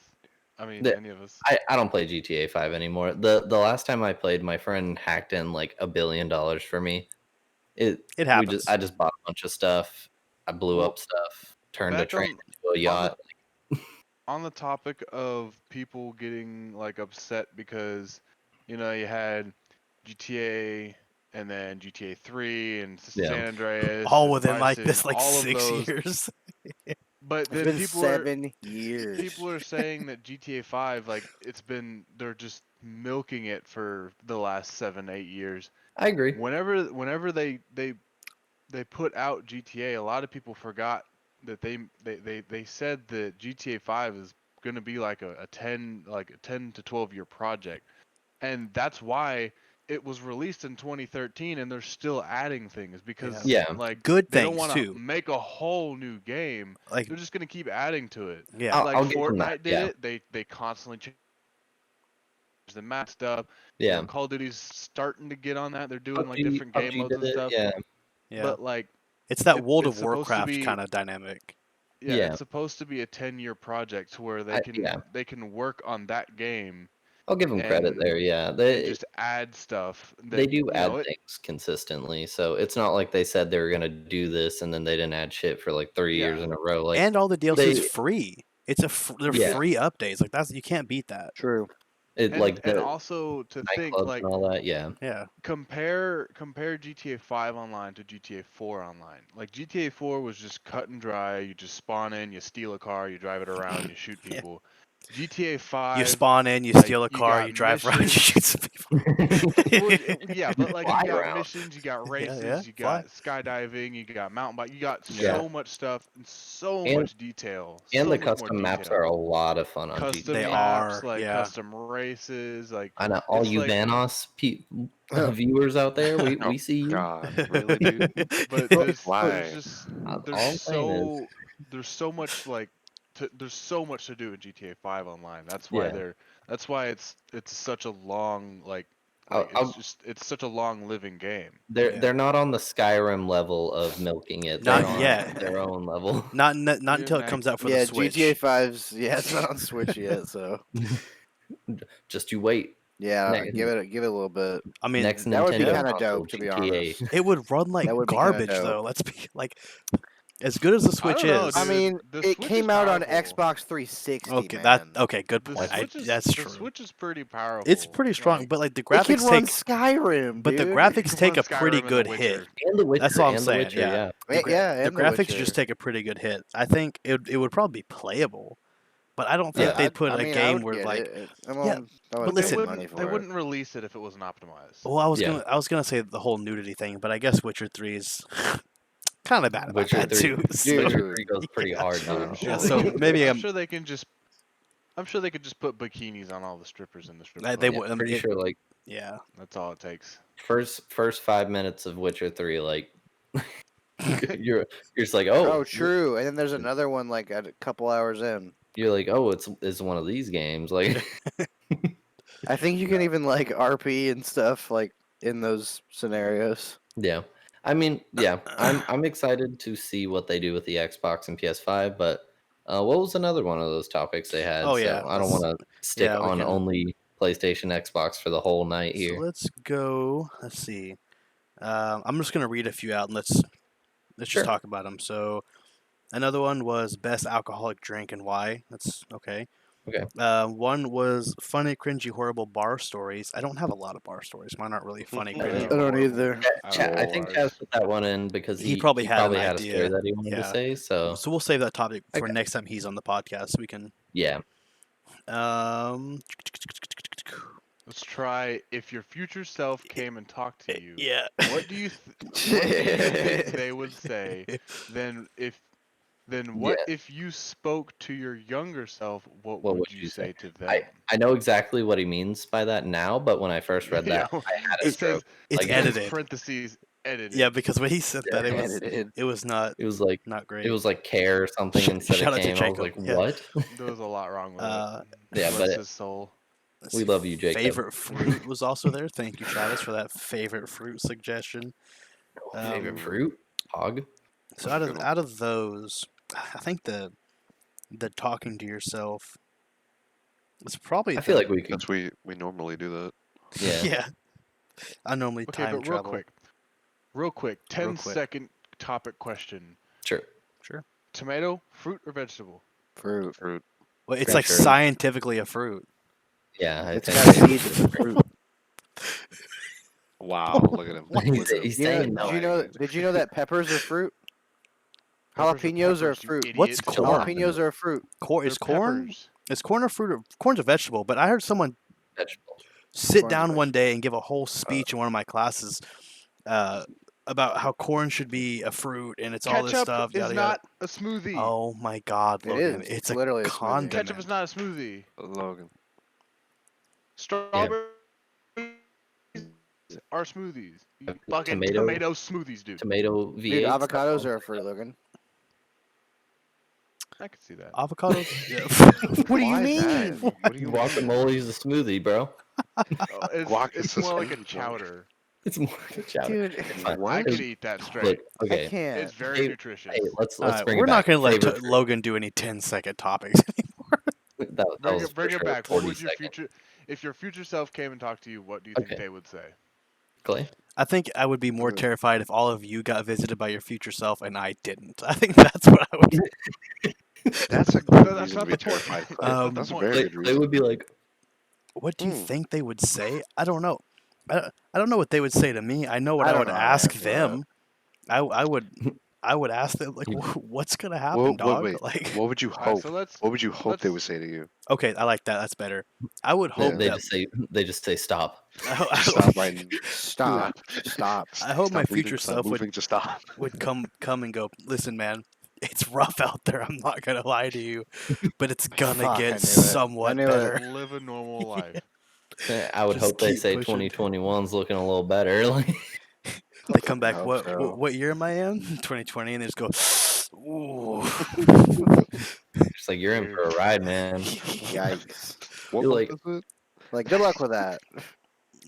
I mean, The- any of us. I don't play GTA 5 anymore. The last time I played, my friend hacked in like $1 billion for me. It happens. I just bought a bunch of stuff. I blew Well, up stuff, turned a back train on into a yacht. on the topic of people getting like upset because you had GTA and then GTA 3 and Yeah. San Andreas all and within Vice like City this and like all of 6 those. years. But It's then been people 7 years. people are saying that GTA 5 like they're just milking it for the last 7-8 years. I agree. Whenever they put out GTA, a lot of people forgot that they said that GTA 5 is going to be like a 10 to 12 year project. And that's why it was released in 2013 and they're still adding things because Yeah. like Good they don't things want too. to make a whole new game. Like They're just going to keep adding to it. yeah, Like I'll give them that. Fortnite did Yeah. it. They constantly change the map stuff. Yeah. Call of Duty's starting to get on that. They're doing like PUBG, different game PUBG modes did and it. stuff. Yeah. yeah. But like It's that World it's of supposed to Warcraft be kind of dynamic. yeah, Yeah. it's supposed to be a 10-year project to where Yeah. they can work on that game I'll give them credit and there. Yeah. and just add stuff They that do add it, things consistently. So it's not like they said they were going to do this and then they didn't add shit for like 3 years Yeah. in a row. Like, And all the DLC is they- free. It's they're Yeah. free updates. Like you can't beat that. True. like and the also to think nightclubs like and all that. Yeah. Yeah. compare GTA 5 online to GTA 4 online. Like GTA 4 was just cut and dry. You just spawn in, you steal a car, you drive it around, you shoot Yeah. people. GTA 5 You spawn in, you like, steal a you car, got you drive around, you missions. shoot some people. Well, yeah, but like Fly you got around. missions, you got races, yeah, you fly. got skydiving, you got mountain bike, you got Yeah. so much stuff and so And- much detail. And so the much more custom maps detail. are a lot of fun on Custom They GTA. maps, are, like yeah. custom races, like I know all it's you like- Vanos viewers out there. We Oh see you. God, really, dude? but Well, there's Why? just all there's I'm saying is, there's so much like there's so much to do in GTA 5 online. That's why Yeah. that's why it's such a long I'll, I'll, it's such a long living game. they're not on the Skyrim level of milking it. They're Not on yet. their own level. Not Yeah, until it nice. comes out for the Yeah, Switch. GTA 5's it's not on Switch yet, so Just you wait. yeah, Ne- give it a little bit. I mean, Next that would be Nintendo kinda console, dope, to be GTA. honest. it would run like That would be kinda garbage dope. though. Let's be like, as good as the I Switch don't know, is. I dude. mean, The it Switch came is out on powerful. Xbox 360, Okay, man. good The point. Switch is That's the true. Switch is pretty powerful. It's pretty strong, Like, but like the It can graphics run take, Skyrim, but the dude. graphics can take run a pretty Skyrim and The good Witcher. hit. And The Witcher. That's all I'm and saying. The Witcher, Yeah. Yeah, The and The graphics Witcher. just take a pretty good hit. I think it would probably be playable, but I don't think Yeah, they'd put I a mean, I game would where get like. it. Yeah, I but would listen- pay money for They it. wouldn't release it if it wasn't optimized. Well, I was Yeah. gonna say the whole nudity thing, but I guess Witcher 3 is kind of bad about Witcher that 3. too. So, Dude. Witcher 3 goes pretty Yeah. hard, I'm dude. sure Yeah, they so can, maybe I'm sure they can just put bikinis on all the strippers in the strip They club. would. Yeah, pretty sure like Yeah. That's all it takes. first 5 minutes of Witcher 3, like you're just like, oh, Oh, true. And then there's another one like a couple hours in. you're like, oh, it's one of these games. Like, I think you can even like RP and stuff like in those scenarios. yeah. I mean, yeah, I'm excited to see what they do with the Xbox and PS5. But what was another one of those topics they had? Oh, yeah, So I don't let's- want to stick yeah, we on can- only PlayStation, Xbox for the whole night So here. let's go. Let's see. I'm just gonna read a few out and let's Sure. just talk about them. So another one was best alcoholic drink and why. That's okay. Okay. One was funny, cringy, horrible bar stories. I don't have a lot of bar stories. Mine aren't really funny, I cringy. I don't either. I think Chaz put that one in because He probably had an a idea. story that he wanted to Yeah. say. So So we'll save that topic for Okay. next time he's on the podcast. So we can. yeah, Let's try if your future self came and talked to you. Yeah. What do you think they would say? Then what if you spoke to your younger self? What would you say to them? I know exactly what he means by that now, but when I first read that, Yeah. I had a It stroke. says It's Like, edited. parentheses edited. Yeah, because when he said that, Edited. it was not It was like great. it was like care or something Sh- instead shout of out to came. I was Jacob, like, yeah. what? There was a lot wrong with Uh, it. yeah, Bless but his soul. Let's We see, love you, Jacob. Favorite fruit was also there. Thank you, Travis, for that favorite fruit suggestion. Favorite fruit? Hog? So That's a good one. out of those, I think the talking to yourself is probably. I feel like we could. That's we normally do that. Yeah. Yeah. I normally Okay, time but real travel. quick, 10 quick. second topic question. Sure. Sure. Tomato, fruit, or vegetable? Fruit. Fruit. Well, it's Pretty like sure. scientifically a fruit. Yeah, I It's think. got seeds of fruit. Wow, look at him. He's, Look at he's him. saying Did no. you know that peppers are fruit? Peppers Jalapenos are a peppers, you fruit. idiot. What's corn? Jalapenos are a fruit. Is They're corn? peppers. Is corn a fruit? Corn's a vegetable, but I heard someone Vegetable. sit Corn's a down one day and give a whole speech in one of my classes about how corn should be a fruit and it's all this Ketchup stuff. is Yada, not yada. a smoothie. Oh my God, It Logan! is. It's It's literally a smoothie. condiment. Ketchup is not a smoothie. Logan. Strawberries are smoothies. You fucking Tomato- tomato smoothies, dude. Tomato V8. Dude, avocados are a fruit, Logan. I can see that. Avocados. Yeah. What do you Why mean? that? What do you mean? Guacamole's a smoothie, bro. Oh, Guac it's is more like a smoothie. chowder. It's more like a chowder. Dude, fine. I What? could eat that straight. Look, I okay. can't. It's very Hey, nutritious. Hey, let's All right, bring we're it not back. going to let Favorite fruit. Logan do any 10-second topics anymore. That Bring was it, bring for it sure back. What 40 would your seconds. future, if your future self came and talked to you, what do you think Okay. they would say? Clay? I think I would be more Ooh. terrified if all of you got visited by your future self and I didn't. I think that's what I would do. That's a No, good that's reason not to be the point. terrified. Clay. Um, That's a Clay- very Clay, good Clay reason. would be like, What do you Hmm. think they would say? I don't know. I don't know what they would say to me. I know what I I, don't would know how to ask answer them. I would ask them like, what's gonna happen, What, dog? wait, Like, what would you All right, hope? so let's. What would you hope they let's- would say to you? okay, I like that. That's better. I would hope Yeah. they just say stop. I Stop right now. Stop. Stop. I hope my Stop moving, future stop self moving, just stop. would come and go. Listen, man, it's rough out there. I'm not gonna lie to you, but it's gonna Fuck, I knew get it. somewhat I knew it. better. Live a normal life. I would Just hope they keep say pushing. 2021's looking a little better. Like, They come back. hope What, so. what year am I in? 2020, and they just go, ooh. just She's like, "You're in for a ride, man." Yikes! What You're month like, is it? Like, good luck with that.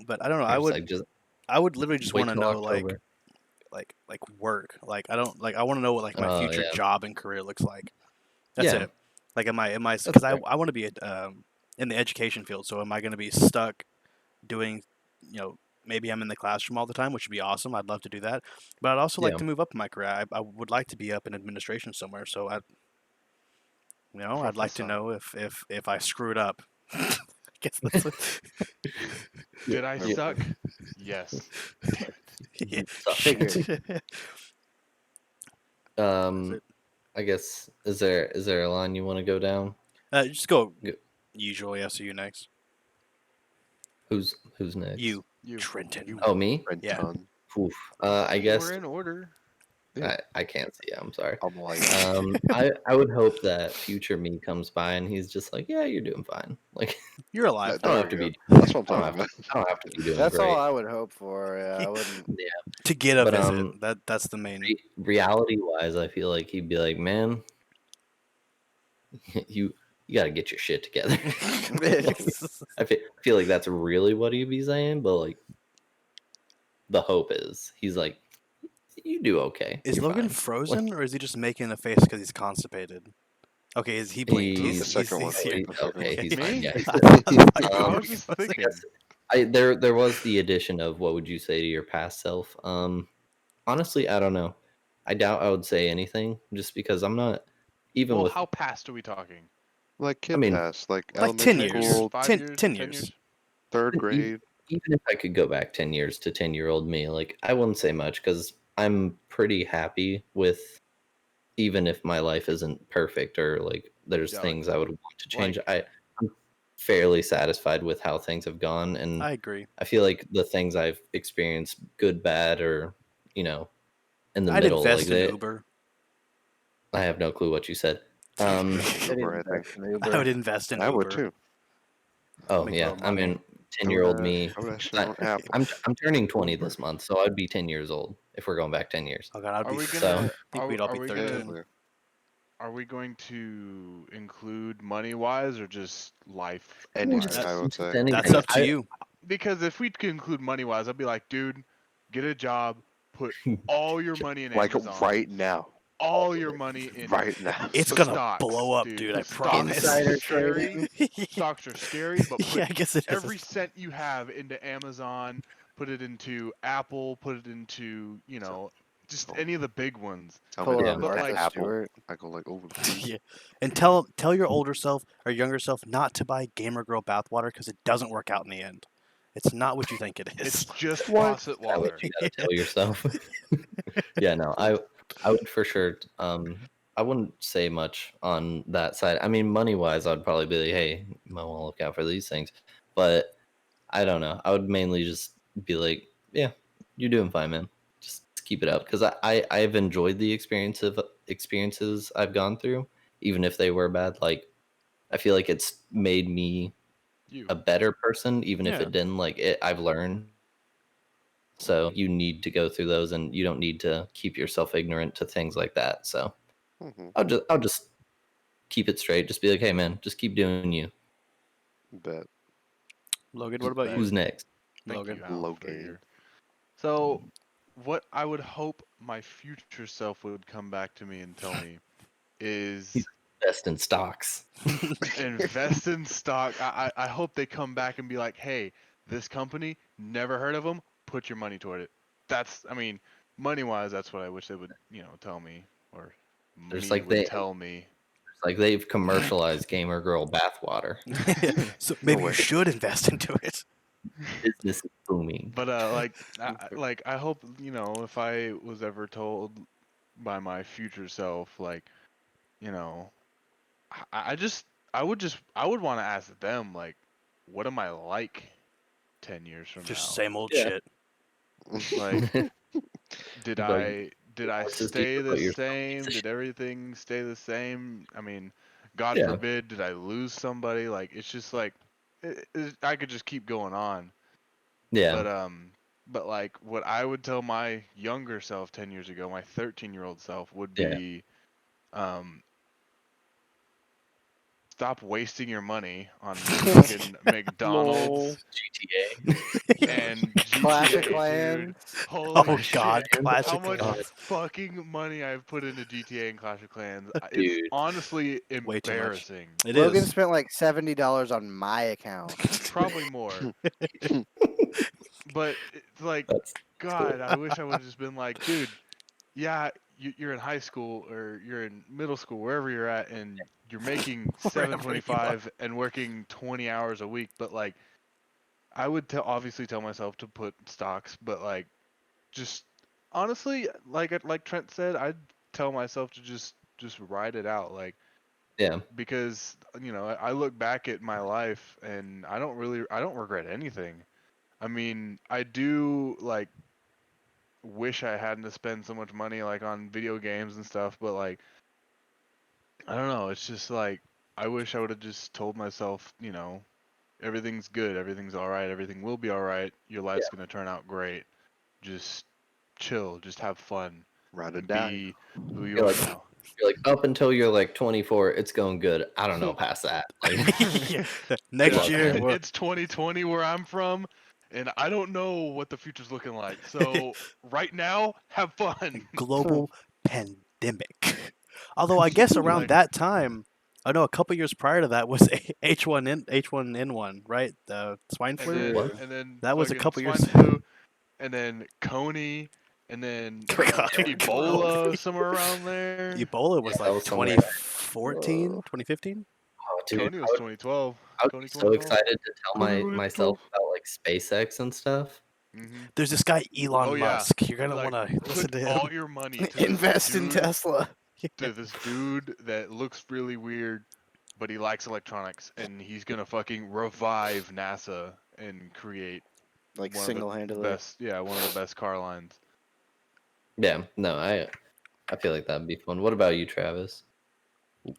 But I don't know. you're just like, just I would literally just wait want to till know October. like work. Like I don't like I want to know what like my Oh future yeah, job and career looks like. That's yeah, it. Like am I that's because fair. I want to be in the education field. So am I going to be stuck doing, maybe I'm in the classroom all the time, which would be awesome. I'd love to do that. But I'd also like Yeah, to move up in my career. I would like to be up in administration somewhere. So I'd like to Professor. know if I screwed up. I guess that's Did I yeah. suck? Yes. Damn it. yeah. You suck. Figured. That's Um, it. I guess is there a line you want to go down? Just go Go, usually. I'll see you next. who's next? You, You. Trenton. Oh, me? Rent Yeah. ton. Oof. I You guess were in order. Yeah. I can't see. I'm sorry. I'm like, I would hope that future me comes by and he's just like, yeah, you're doing fine. Like, You're alive. I don't there have we to go. be. That's what I'm I don't talking have to. about. I don't have to be doing That's all great. I would hope for. Yeah, I wouldn't. Yeah, To get a but visit. That's the main. reality wise, I feel like he'd be like, man, you you got to get your shit together. I feel like that's really what he'd be saying, but like the hope is he's like, you do okay. Is You're Logan fine. Like frozen, or is he just making a face because he's constipated? Okay, he blinked. The he's second one. He's here. The second okay. one. He's fine. Me? Yeah, he's I good. thought I you were was just frozen. thinking. There was the addition of what would you say to your past self? Honestly, I don't know. I doubt I would say anything just because I'm not even Well, with. how past are we talking? Like I kid mean, pass, like Like 10 elementary 10 years. years? school, 5 10, years? 10 10 years. years? third even, grade. even if I could go back 10 years to 10-year-old me, like I wouldn't say much because I'm pretty happy with even if my life isn't perfect or like there's Yeah, things I would want to change. like I'm fairly satisfied with how things have gone, and I agree. I feel like the things I've experienced, good, bad, or you know, in the I'd middle, like invest in they, Uber. I have no clue what you said. I Uber, I didn't think. invest in I would Uber. invest in I would Uber. too. Oh Make a yeah, little I money. mean, I would, 10-year-old me. I would actually 'Cause on Apple. I'm turning 20 Uber. this month, so I'd be 10 years old if we're going back 10 years. Oh god, I'd are be. we So I gonna think we'd all are be we 13. gonna Technically. are we going to include money wise or just life Anything, That, I wise? would just say. that's anything. up to you. Because if we could include money wise, I'd be like, dude, get a job, put all your money in Like Amazon, right now. all your money in Right now. It's gonna stocks, blow up, dude. dude. I Stocks promise. are Insider scary. trading. Stocks are scary, but Yeah, put I guess it every is. cent you have into Amazon, put it into Apple, put it into, So, just so any of the big ones. tell me Pull to a Yeah. go But to Martha like, Apple. Stewart. I go like, oh, please. Yeah, and tell your older self or younger self not to buy Gamer Girl bathwater because it doesn't work out in the end. It's not what you think it it's is. just What? faucet That what water. you gotta tell yourself. Yeah, no, I would for sure. I wouldn't say much on that side. I mean, money wise, I'd probably be like, hey, you might want to look out for these things. But I don't know. I would mainly just be like, yeah, you're doing fine, man. Just keep it up because I've enjoyed the experiences I've gone through, even if they were bad. Like I feel like it's made me You. a better person, even if Yeah. it didn't. Like it, I've learned. So you need to go through those, and you don't need to keep yourself ignorant to things like that. So Mm-hmm. I'll just keep it straight. Just be like, hey man, just keep doing you. Bet. Logan, what about Bet. you? Who's next? Thank Logan. you, Al, Low for game. your. So, what I would hope my future self would come back to me and tell me is Best in stocks. invest in stock. I hope they come back and be like, hey, this company, never heard of them, put your money toward it. I mean, money wise, that's what I wish they would, tell me, or There's me like would tell me. they've commercialized Gamer Girl bathwater. So No maybe you way. should invest into it. Business is booming. But I hope, if I was ever told by my future self, like, you know, I just I would want to ask them, like, what am I like 10 years from Just now? same old Yeah. shit. Like, did Like, I horses do stay you the put yourself a piece same? of Did shit. everything stay the same? I mean, God Yeah. forbid, did I lose somebody? Like, it's just like I could just keep going on. Yeah. But like what I would tell my younger self 10 years ago, my 13-year-old self would Yeah. be um stop wasting your money on fucking McDonald's GTA. and Clash of GTA, dude. Clans. Holy Oh shit! God, Clash How of much Clans. fucking money I've put into GTA and Clash of Clans? It's Dude. honestly Way too much. embarrassing. It Logan is. spent like $70 on my account. Probably more. But it's like, That's God, I wish I would have just been like, dude, yeah, you're in high school or you're in middle school, wherever you're at, and you're making Wherever you are. $725 and working 20 hours a week. But like, I would obviously tell myself to put stocks, but like, just honestly, like Trent said, I'd tell myself to just ride it out, like, yeah. because I look back at my life and I don't regret anything. I mean, I do like wish I hadn't to spend so much money like on video games and stuff, but like I don't know, it's just like I wish I would have just told myself, everything's good, everything's all right, everything will be all right. Your life's going to turn out great. Just chill, just have fun, Ride or and die. be who you You're are like, now. you're like up until you're like 24, it's going good. I don't know past that. Like, Yeah. good Next luck, year, man. we're It's 2020 where I'm from, and I don't know what the future's looking like. So right now, have fun. global pandemic. Although I guess around Like, that time, I know a couple years prior to that was H1N1, right? The swine and flu. then What? and then That was a fucking couple years. swine flu, and then Coney, and then God, Ebola somewhere around there. Ebola was Yeah, that like was somewhere. 2014, 2015. Oh, dude, Coney was 2012. I would Coney be so 2012. excited to tell myself about like SpaceX and stuff. Mm-hmm. There's this guy Oh Elon yeah. Musk. You're I'd be gonna like, want to listen put to all him. your money to this Invest in dude, Tesla. to this dude that looks really weird, but he likes electronics, and he's gonna fucking revive NASA and create Like one of the single-handedly. one of the best car lines. Yeah, no, I feel like that'd be fun. What about you, Travis?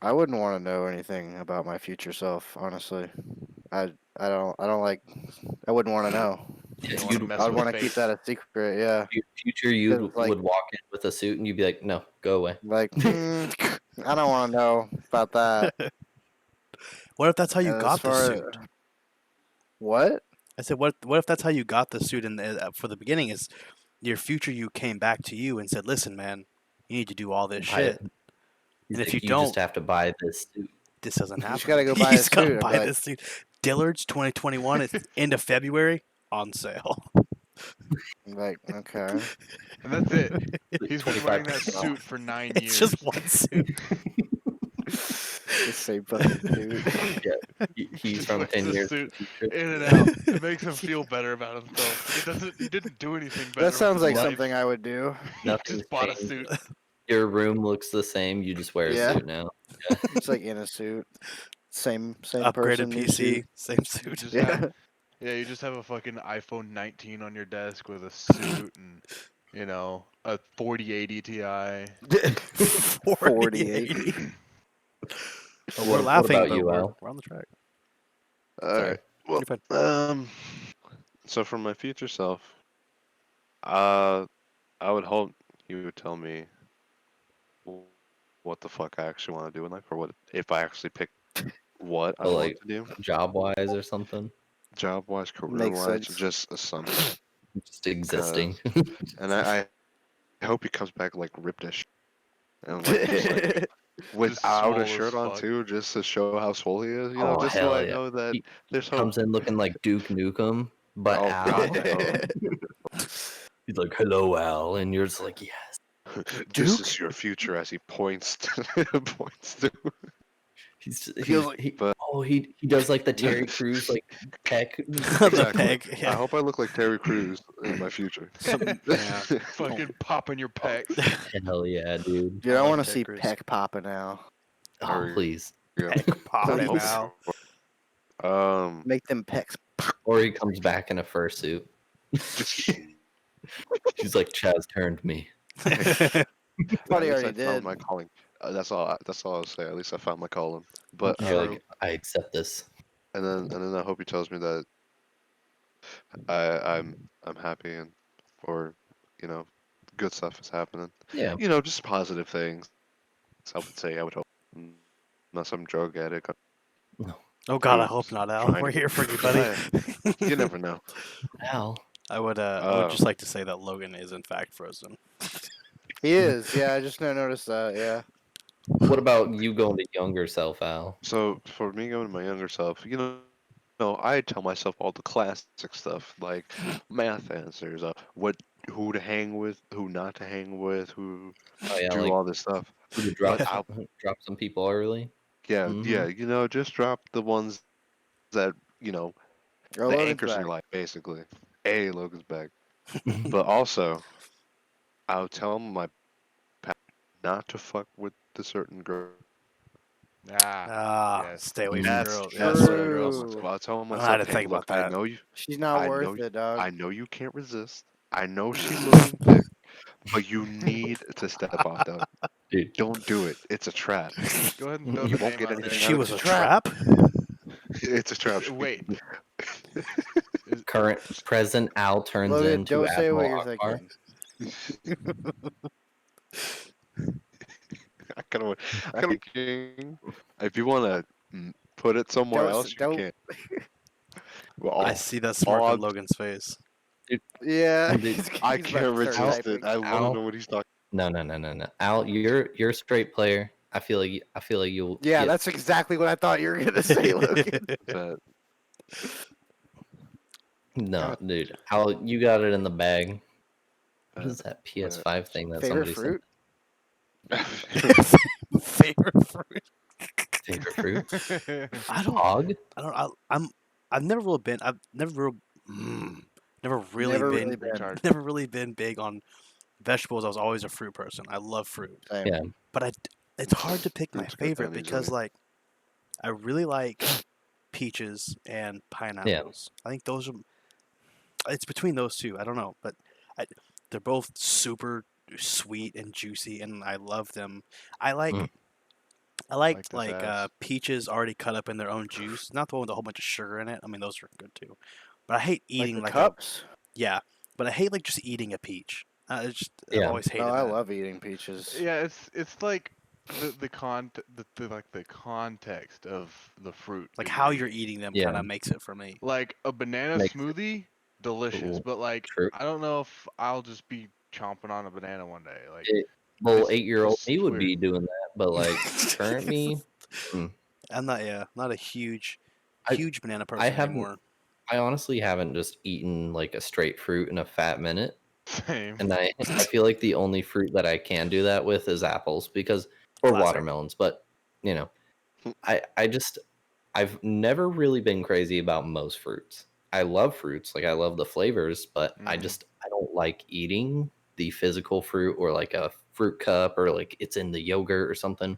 I wouldn't want to know anything about my future self, honestly. I don't like. I wouldn't want to know. You don't want to You'd mess I'd with want to keep fate. that a secret. Yeah, future you 'Cause, like, would walk in with a suit and you'd be like, no, go away. I don't want to know about that. What if that's how you And as got the far suit? what? I said, what if that's how you got the suit? And for the beginning, is your future you came back to you and said, "Listen, man, you need to do all this Buy it. shit, He's and if like, you you just don't, have to buy this suit. this doesn't You happen." just gotta go buy a He's gotta suit and be buy like- this suit. Dillard's 2021 is end of February on sale. Like, okay. And that's it. Like, He's been wearing that 25% off. suit for 9 It's years. just one suit. The same fucking dude. He's Just from wears 10 the years. suit in the future. in and out. It makes him feel better about himself. He didn't do anything better. That sounds with like his life. something I would do. He Nothing's just bought a changed. suit. Your room looks the same. You just wear Yeah. a suit now. It's like in a suit. Same Upgraded person, new PC, suit. same You suit. just Yeah. have, you just have a fucking iPhone 19 on your desk with a suit and a 4080 Ti. 4080. Oh, we're What laughing, about but you, we're, Al? we're on the track. All Sorry. right. Well, You're fine. so for my future self, I would hope he would tell me what the fuck I actually want to do in life, or what if I actually pick what I So, want like, to do, job wise or something? job wise, career Makes wise, sense. just something. Just existing. And I hope he comes back like ripped as shit. And like, just, like without swole a as shirt on fuck. too, just to show how swole he is. Oh, Just so hell I yeah. know that He there's hope. comes in looking like Duke Nukem, but Oh, Al. God, no. He's like, hello, Al. And you're just like, yes. This Duke? is your future, as he points to, points to. He's like- he, but- oh, he does like the Terry Crews, like, peck. The Exactly. peg. I Yeah. hope I look like Terry Crews in my future. Yeah. Fucking popping your pecs. Hell yeah, dude. Dude, I I love want to Ted see Cruz. Peck Popping now. Oh, Hurry. please. Yeah. Peck popping Please. out. Make them pecs. Or he comes back in a fursuit. He's like, Chaz turned me. Thought At he least already I found did. my calling. That's all. That's all I'll say. At least I found my calling. But You're like, I accept this. and then I hope he tells me that I'm happy and or good stuff is happening. Yeah. Just positive things. I would say I would hope. Not some drug addict Oh God, I Oops, hope not, Al. trying We're to- here for you, buddy. You never know. Al. I would Oh. just like to say that Logan is in fact frozen. He is. Yeah, I just now noticed that. Yeah. What about you going to younger self, Al? So for me going to my younger self, I tell myself all the classic stuff like math answers, who to hang with, who not to hang with, who Oh yeah, do like all this stuff. who to But drop some people early. yeah, Mm-hmm. just drop the ones that Oh, the Logan's anchors in back. your life, basically. Hey, Logan's back. But also, I'll tell my pal not to fuck with the certain girl. Yes. Stay away from That's girls. That's Yes, what I tell true. myself. I'll tell I myself, didn't hey, think about look, I that. know you, She's not I know, worth it, dog. I know you can't resist. I know she's looking thick, but you need to step out, dog. Dude, Don't do it. It's a trap. Go ahead and throw You the won't name get out anything there. She out of was It's a a it. trap. trap. It's a trap. Wait. Is, current present Al turns Logan, into don't say what Admiral you're Akbar. thinking. I kind of, thinking. If you want to put it somewhere else, you Don't. can. Well, I all, see that all smirk on I'm, Logan's face. Yeah. Dude, I He's about can't to start resist it. typing. I want to know what he's talking. No. Al, you're a straight player. I feel like you'll Yeah, get that's exactly what I thought you were gonna say, Logan. But no, God, dude. Al, you got it in the bag. What but, is that PS5 thing that Favorite somebody fruit? but Favorite fruit. said? Favorite fruit? I don't. Hog? I don't. I've never really been. I've never. Never really Never been. really been. Retard. Never really been big on vegetables. I was always a fruit person. I love fruit, Same. Yeah. but it's hard to pick my fruits go favorite down because easily. like I really like peaches and pineapples. I think those are. It's between those two. I don't know, but I, they're both super sweet and juicy, and I love them. I like Mm. I like Like this ass. peaches already cut up in their own juice, not the one with a whole bunch of sugar in it. I mean, those are good too. But I hate Like eating the like a cups? yeah. But I hate like just eating a peach. I've Yeah. always hated No, I that. love eating peaches. Yeah, it's like the context of the fruit Like that how you're you're eating. eating them Yeah. kind of makes it for me. Like a banana Makes it smoothie, delicious. cool. But like True. I don't know if I'll just be chomping on a banana one day. Like Well, it's 8-year-old me it's would be weird. doing that, but like current me, mm. I'm not a huge I banana I person haven't anymore. I honestly haven't just eaten like a straight fruit in a fat minute. Same. And I feel like the only fruit that I can do that with is apples because or Classic. watermelons, but you know, I just I've never really been crazy about most fruits. I love fruits, like I love the flavors, but Mhm. I don't like eating the physical fruit or like a fruit cup or like it's in the yogurt or something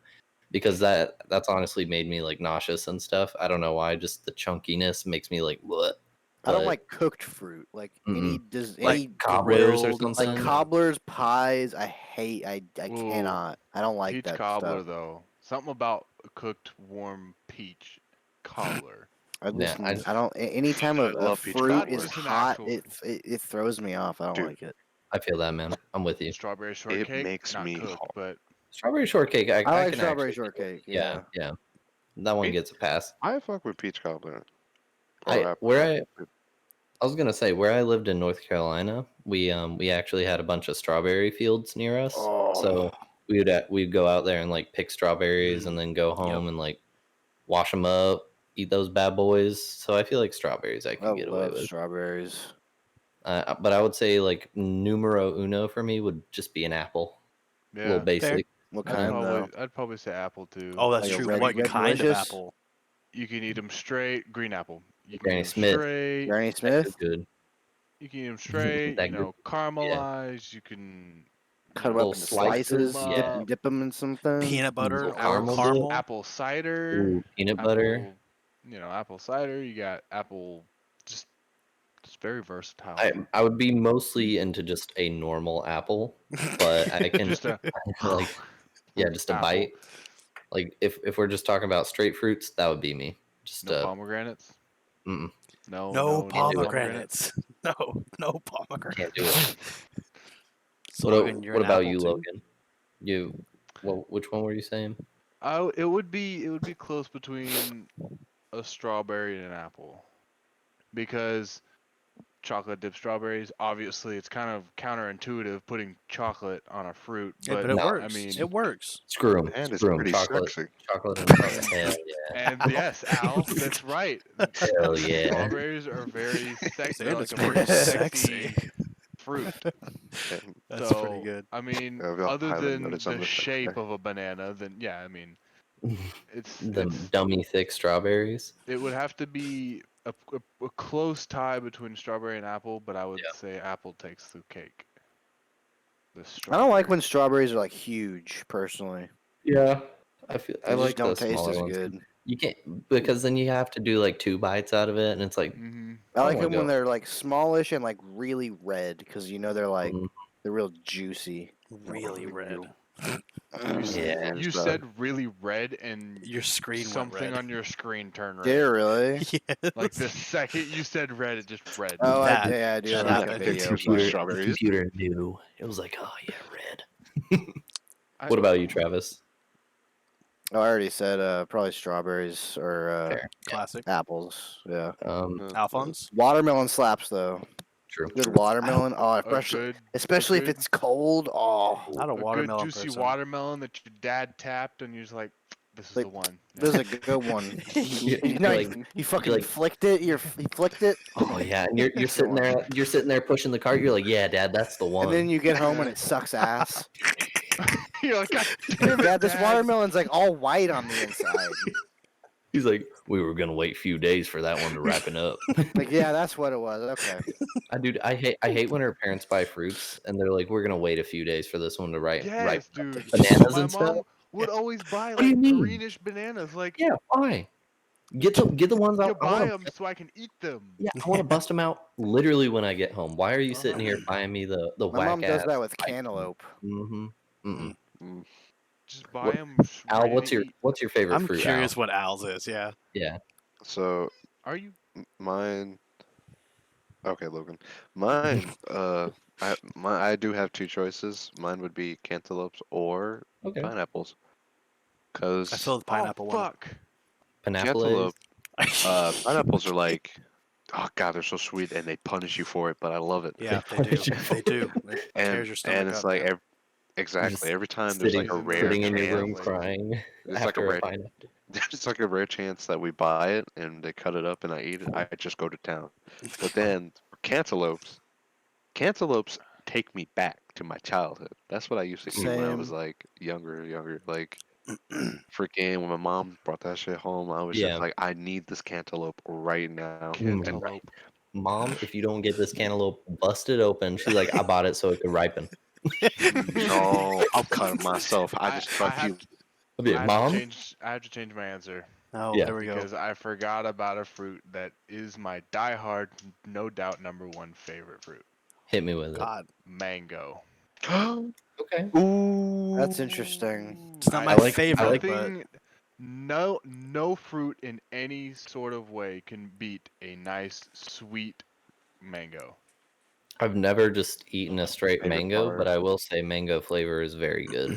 because that's honestly made me like nauseous and stuff. I don't know why, just the chunkiness makes me like what. I don't But like cooked fruit. Like mm-mm. Like any Cobblers or grilled, like something. cobblers, pies. I hate. I Ooh, cannot. I don't like peach that cobbler stuff. though. Something about a cooked warm peach cobbler. I Yeah, just. I don't. Any time I a love peach fruit Not is cobbler. just an hot, actual it throws me off. I don't Dude, like it. I feel that, man. I'm with you. strawberry it shortcake, makes not me cooked, hot. but Strawberry shortcake, I I like can strawberry actually do it. shortcake. Yeah, Yeah. yeah. That one Me, gets a pass. I fuck with peach cobbler or I apple where cobbler. I was gonna say where I lived in North Carolina, we actually had a bunch of strawberry fields near us. Oh. So we'd go out there and like pick strawberries and then go Yep. home and like wash them up, eat those bad boys. So I feel like strawberries I I can get away love with. strawberries. But I would say like numero uno for me would just be an apple. A little yeah, basic. What You know? kind though? I'd probably say apple too. Oh, that's Like a true. red What red kind of delicious? apple? You can eat them straight, green apple. You can eat Granny them Smith. straight. Granny That Smith? good, good. You can eat them straight. That good. Yeah. Caramelized. You can, Cut them up Little into roast them slices. slices. Yeah. up. Dip them in something. Peanut butter Little or caramel dip. caramel? Apple cider. Ooh, peanut butter. Apple, apple cider. You got apple. Just, just very versatile. I would be mostly into just a normal apple, but I can Just a like yeah, just a apple. bite. Like if we're just talking about straight fruits, that would be me. Just No pomegranates. mm-mm, No, No can't do it. pomegranates. No Can't do pomegranates. it. So Logan, you're What an about apple you, too. Logan? You well, which one were you saying? It would be close between a strawberry and an apple because chocolate dipped strawberries. Obviously, it's kind of counterintuitive putting chocolate on a fruit, Yeah, but but it No. works. I mean, It works. Screw them. And it's Screw them. pretty Chocolate, sexy. chocolate and strawberry. Hell yeah. and yes, Al, that's right. Hell yeah. Strawberries are very sexy. They're And like it's a very pretty sexy sexy. fruit. And That's So, pretty good. I mean, we all other highly than noticed on the the shape of a banana, then yeah, I mean, it's The it's dummy thick strawberries. it would have to be a close tie between strawberry and apple, but I would say apple takes the cake. The I don't like strawberry. when strawberries are like huge. Personally, Yeah. I feel I they just like the don't taste smaller as ones. good. You can't because then you have to do like 2 bites out of it, and it's like Mm-hmm. I like wanna them when go. they're like smallish and like really red because they're like Mm, they're real juicy. Really red. Yeah. You said really red, and Your screen went something red. on your screen turned Did it red. really? Yes. Like the second you said red, it just red. Oh, That- yeah, I do that like happened. a The video. computer- but- The strawberries. computer knew. It was like, oh yeah, red. I- What about you, Travis? Oh, I already said probably strawberries or Fair. Classic. apples. Yeah, Alphonse? watermelon slaps though. True. Good watermelon. Oh, a good, especially if good- it's cold. Oh, Not a a good watermelon juicy person. watermelon that your dad tapped, and you're just like, this is Like, the one. this is a good one. You- You know, like- he fucking like- flicked it. He flicked it. Oh yeah, and you're That's the sitting one. there, you're sitting there pushing the cart. You're like, yeah, Dad, that's the one. And then you get home and it sucks ass. You're like, God damn it, Dad, this Dad." watermelon's like all white on the inside. He's like, we were gonna wait a few days for that one to ripen up. Like, yeah, that's what it was. Okay. I hate when our parents buy fruits and they're like, we're gonna wait a few days for this one to ripen. Yes, dude. Bananas My and stuff. mom would always buy do you like mean? greenish bananas. Like, Yeah, why? Get the ones you out. I buy wanna, them so I can eat them. yeah, I want to bust them out literally when I get home. Why are you sitting here buying me the My whack mom does ass? that with cantaloupe. Mm-hmm. Mm-mm. Just buy What- them. Al, what's your favorite I'm fruit? curious Al? what Al's is, yeah. Yeah. So Are you? mine. Okay, Logan. Mine. I do have 2 choices. Mine would be cantaloupes or Okay. pineapples. I Cause feel the pineapple Oh, fuck. Pineapple. cantaloupe, one. pineapples are like, oh god, they're so sweet, and they punish you for it, but I love it. Yeah, they do. They do. It And tears your stomach and it's up, like man. exactly every time there's like a Sitting- rare sitting in your room chance. crying It's like a after a rare. pineapple. It's like a rare chance that we buy it and they cut it up and I eat it. I just go to town. But then for cantaloupes take me back to my childhood. That's what I used to eat when I was Same. like younger. Like freaking when my mom brought that shit home, I was Yeah. just like, I need this cantaloupe right now. Mm. And Cantaloupe. Mom, if you don't get this cantaloupe busted open, she's like, I bought it so it could ripen. no, I'll cut it myself. I just I trust have you. to- I'll be I like, have to Mom, change my answer Oh, Yeah. there we go. because I forgot about a fruit that is my diehard, no doubt #1 favorite fruit. hit me with it. God. Mango. Okay. Ooh. That's interesting. It's not my I like- favorite, but Nothing, no fruit in any sort of way can beat a nice sweet mango. I've never just eaten a straight Favorite mango, part. but I will say mango flavor is very good.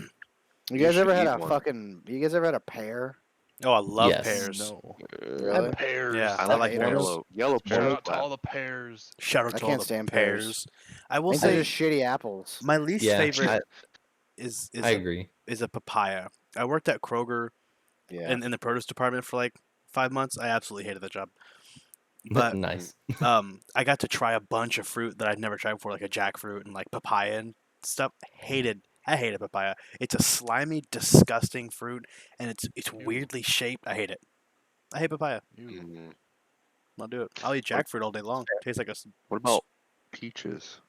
You You guys ever should had eat a one. fucking? You guys ever had a pear? oh, I love Yes. pears. No. Really? Pears. Yeah, I I like like pears. yellow Shout pears. out to all the pears. Shout out I to all can't the stand pears. pears. I will I think they're say just shitty apples. my least Yeah, favorite is I agree. is a papaya. I worked at Kroger Yeah. in the produce department for like 5 months. I absolutely hated the job. But nice. I got to try a bunch of fruit that I'd never tried before, like a jackfruit and like papaya and stuff. I hated papaya. It's a slimy, disgusting fruit, and it's Ew. weirdly shaped. I hate it. I hate papaya. Mm. I'll do it. I'll eat jackfruit all day long. Tastes like What about peaches?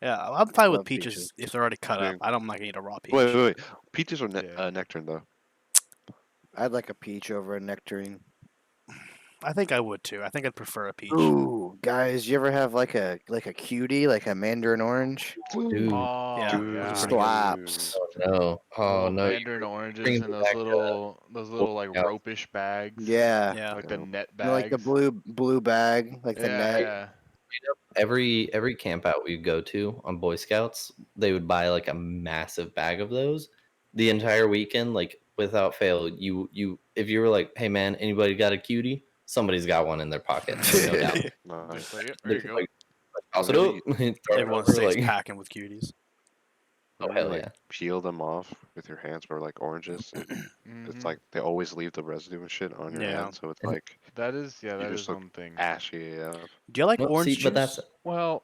yeah. I'm fine with Love peaches, peaches. if they're already cut Yeah. up. I'm not gonna eat a raw peach. Wait. Peaches or Yeah. nectarine though? I'd like a peach over a nectarine. I think I would too. I think I'd prefer a peach. Ooh, guys, you ever have like a cutie, like a mandarin orange? Dude, Oh, Yeah. yeah. Slaps. no. Oh Little no. mandarin oranges bringing in me those back to little like Yeah. ropish bags. Yeah. Yeah. Like the Yeah. net You bags. know, like the blue bag, like the Yeah, net. yeah. Every camp out we'd go to on Boy Scouts, they would buy like a massive bag of those the entire weekend, like without fail. You if you were like, hey man, anybody got a cutie? somebody's got one in their pocket, no doubt. Nice. Just like, yep, They're there you just go. like toss it Really- up, throw it Everyone over, stays like, packing with cuties. oh Whenever you, hell like yeah. peel them off with your hands for like oranges, it's Mhm. like they always leave the residue and shit on your Yeah. hand, so it's And- like That is, yeah, you that just is look one thing. ashy. Yeah. Do you like No, orange see, juice? but that's Well,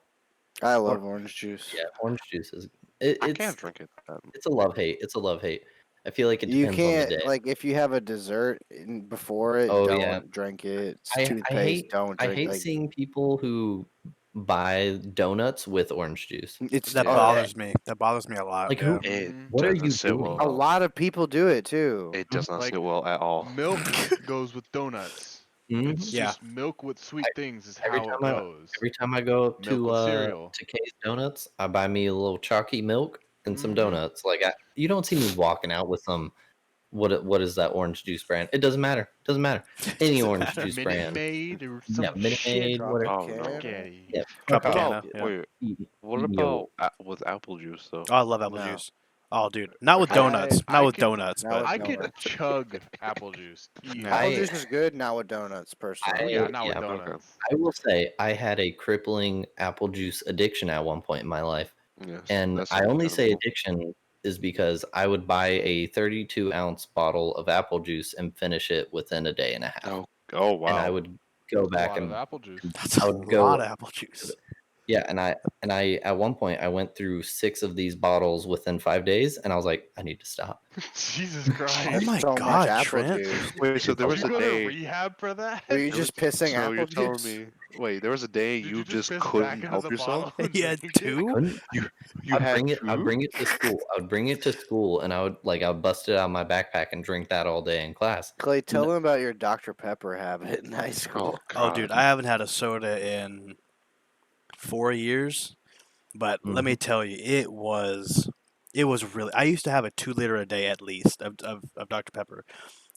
I love orange juice. yeah, orange juice is I it's can't drink it. it's a love hate. It's a love hate. I feel like it You depends on the can't day. like if you have a dessert before it, Oh don't yeah, drink it. It's I toothpaste, don't I drink. hate Like seeing people who buy donuts with orange juice. it's That Yeah. bothers me. That bothers me a lot. Like Yeah. who? It Mhm. What are doesn't you sit doing? a well. lot of people do it too. It does not Like, sit well at all. milk goes with donuts. Mhm. It's Yeah. just milk with sweet things is Every how it time goes. every time I go up Milk with cereal. to K's Donuts, I buy me a little chalky milk and some Mhm. donuts. Like you don't see me walking out with some what is that orange juice brand? It doesn't matter. Doesn't matter. Any Doesn't orange matter. juice Minute brand. Maid or Yeah, some Minute shit. Maid, whatever. Oh no. Spaghetti. Yeah, fuck What off. Tropicana. about Yeah. wait? What Eating your about with apple juice though? Oh, I love apple No. juice. Oh, dude, not with Okay. donuts. I Not with could- donuts, Not but with I could donuts. chug apple juice. Yeah. Apple I- juice is good, not with donuts, personally. Oh yeah, not yeah, with okay. donuts. I will say I had a crippling apple juice addiction at one point in my life. Yes. And that's I only say understandable. addiction is because I would buy a 32-ounce bottle of apple juice and finish it within a day and a half. Oh And I wow. would go That's a back lot of and apple juice. that's I a would go lot of apple juice. yeah, and I at one point I went through 6 of these bottles within 5 days and I was like, I need to stop. Jesus Christ. Oh my So much God, apple Trent. juice. Wait, so there Did was you a go to day. rehab for that? Were you there just was- pissing so apple you're telling juice? me? Wait, there was a day Did you just just piss back couldn't into help the yourself. bottle and He had drink it? two. Couldn't You I'd had bring it. I'd two? bring it to school. I would bring it to school, and I would bust it out of my backpack and drink that all day in class. Clay, tell them about your Dr. Pepper habit in high school. Oh, dude, I haven't had a soda in 4 years, but let me tell you, it was really. I used to have a 2 liter a day at least of Dr Pepper.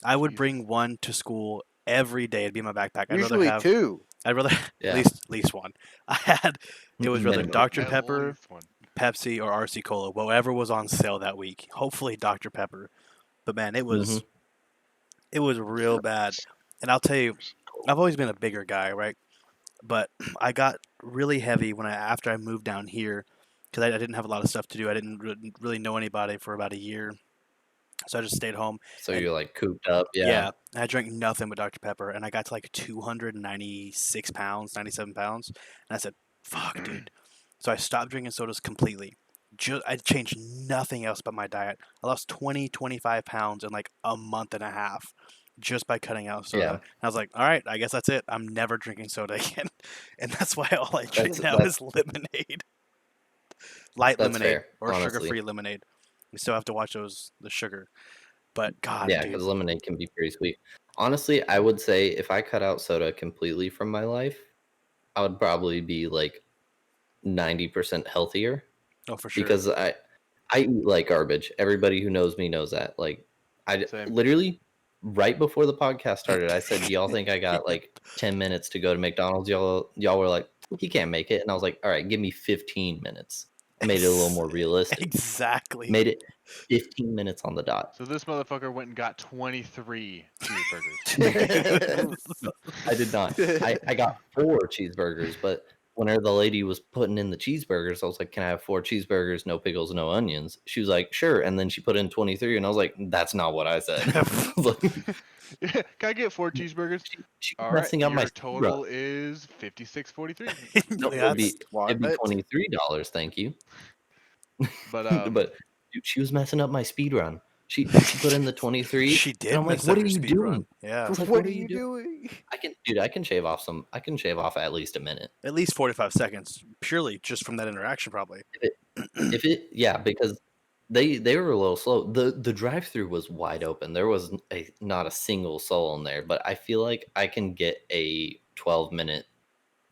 I would Jesus. bring one to school every day. It'd be in my backpack. Usually two. I'd rather Yeah. at least one. I had it was rather Minimum. Dr At Pepper, least one. Pepsi, or RC Cola, whatever was on sale that week. Hopefully Dr Pepper, but man, it was real bad. And I'll tell you, I've always been a bigger guy, right? But I got really heavy after I moved down here because I didn't have a lot of stuff to do. I didn't really know anybody for about a year, so I just stayed home. So And- you're like cooped up. Yeah. Yeah, and I drank nothing but Dr Pepper, and I got to like 296 pounds, 97 pounds, and I said, "Fuck, dude." So I stopped drinking sodas completely. I changed nothing else but my diet. I lost 20, 25 pounds in like a month and a half just by cutting out soda. Yeah. And I was like, all right, I guess that's it. I'm never drinking soda again. And that's why all I drink That's- now that's- is lemonade. Light That's lemonade fair, or honestly. sugar-free lemonade. We still have to watch the sugar. But God, Yeah, dude. because lemonade can be pretty sweet. Honestly, I would say if I cut out soda completely from my life, I would probably be like 90% healthier Oh, for sure. because I eat like garbage. Everybody who knows me knows that. Like I Same. literally right before the podcast started, I said, "Do y'all think I got like 10 minutes to go to McDonald's?" Y'all were like, "He can't make it." And I was like, "All right, give me 15 minutes." I made it a little more realistic. Exactly. Made it 15 minutes on the dot. So this motherfucker went and got 23 cheeseburgers. I did not. I got 4 cheeseburgers, but whenever the lady was putting in the cheeseburgers, I was like, "Can I have 4 cheeseburgers, no pickles, no onions?" She was like, "Sure." And then she put in 23, and I was like, "That's not what I said." I was like, Can I get 4 cheeseburgers? she All was right, messing up my your total is $56.43. No, Yeah, it'd be What? $23, thank you. But But dude, she was messing up my speed run. She put in the 23. she did. And I'm like, mess "What up are your you speed run. doing?" Yeah, I was like, what "What are are you you doing?" doing? I can shave off at least a minute. at least 45 seconds, purely just from that interaction, probably. If it yeah, because they were a little slow. The drive-through was wide open. There was not a single soul in there, but I feel like I can get a 12-minute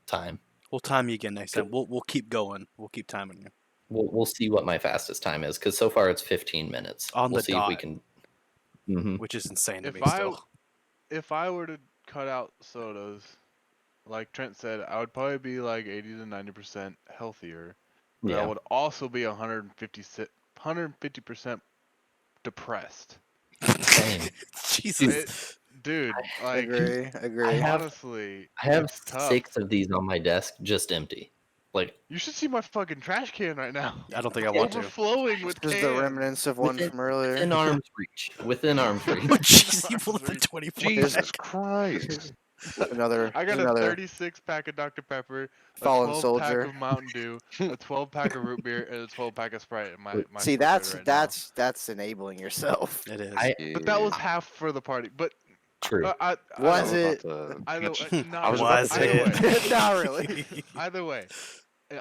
time. We'll time you again next time. We'll keep going. We'll keep timing you We'll see what my fastest time is because so far it's 15 minutes. on We'll the see dot, if we can. Mhm. which is insane to if me I still. if I were to cut out sodas, like Trent said, I would probably be like 80 to 90% healthier. But I Yeah. would also be 150% depressed. Same. Jesus. dude, like Agree. have- honestly, I have it's tough. 6 of these on my desk, just empty. Like You should see my fucking trash can right now. I don't think I want to. Overflowing with Just cans. the remnants of one within, from earlier. within arm's reach. Within arm's reach. Oh, jeez, you pulled up the 24 Jesus pack. Christ! Another. I got a 36 pack of Dr. Pepper, a Fallen 12 soldier. pack of Mountain Dew, a 12 pack of root beer, and a 12 pack of Sprite in my See, refrigerator right now. that's enabling yourself. It is. But that was half for the party. But True. Was it? either not I was really. about to say. Was Either way, it? Not really. either way.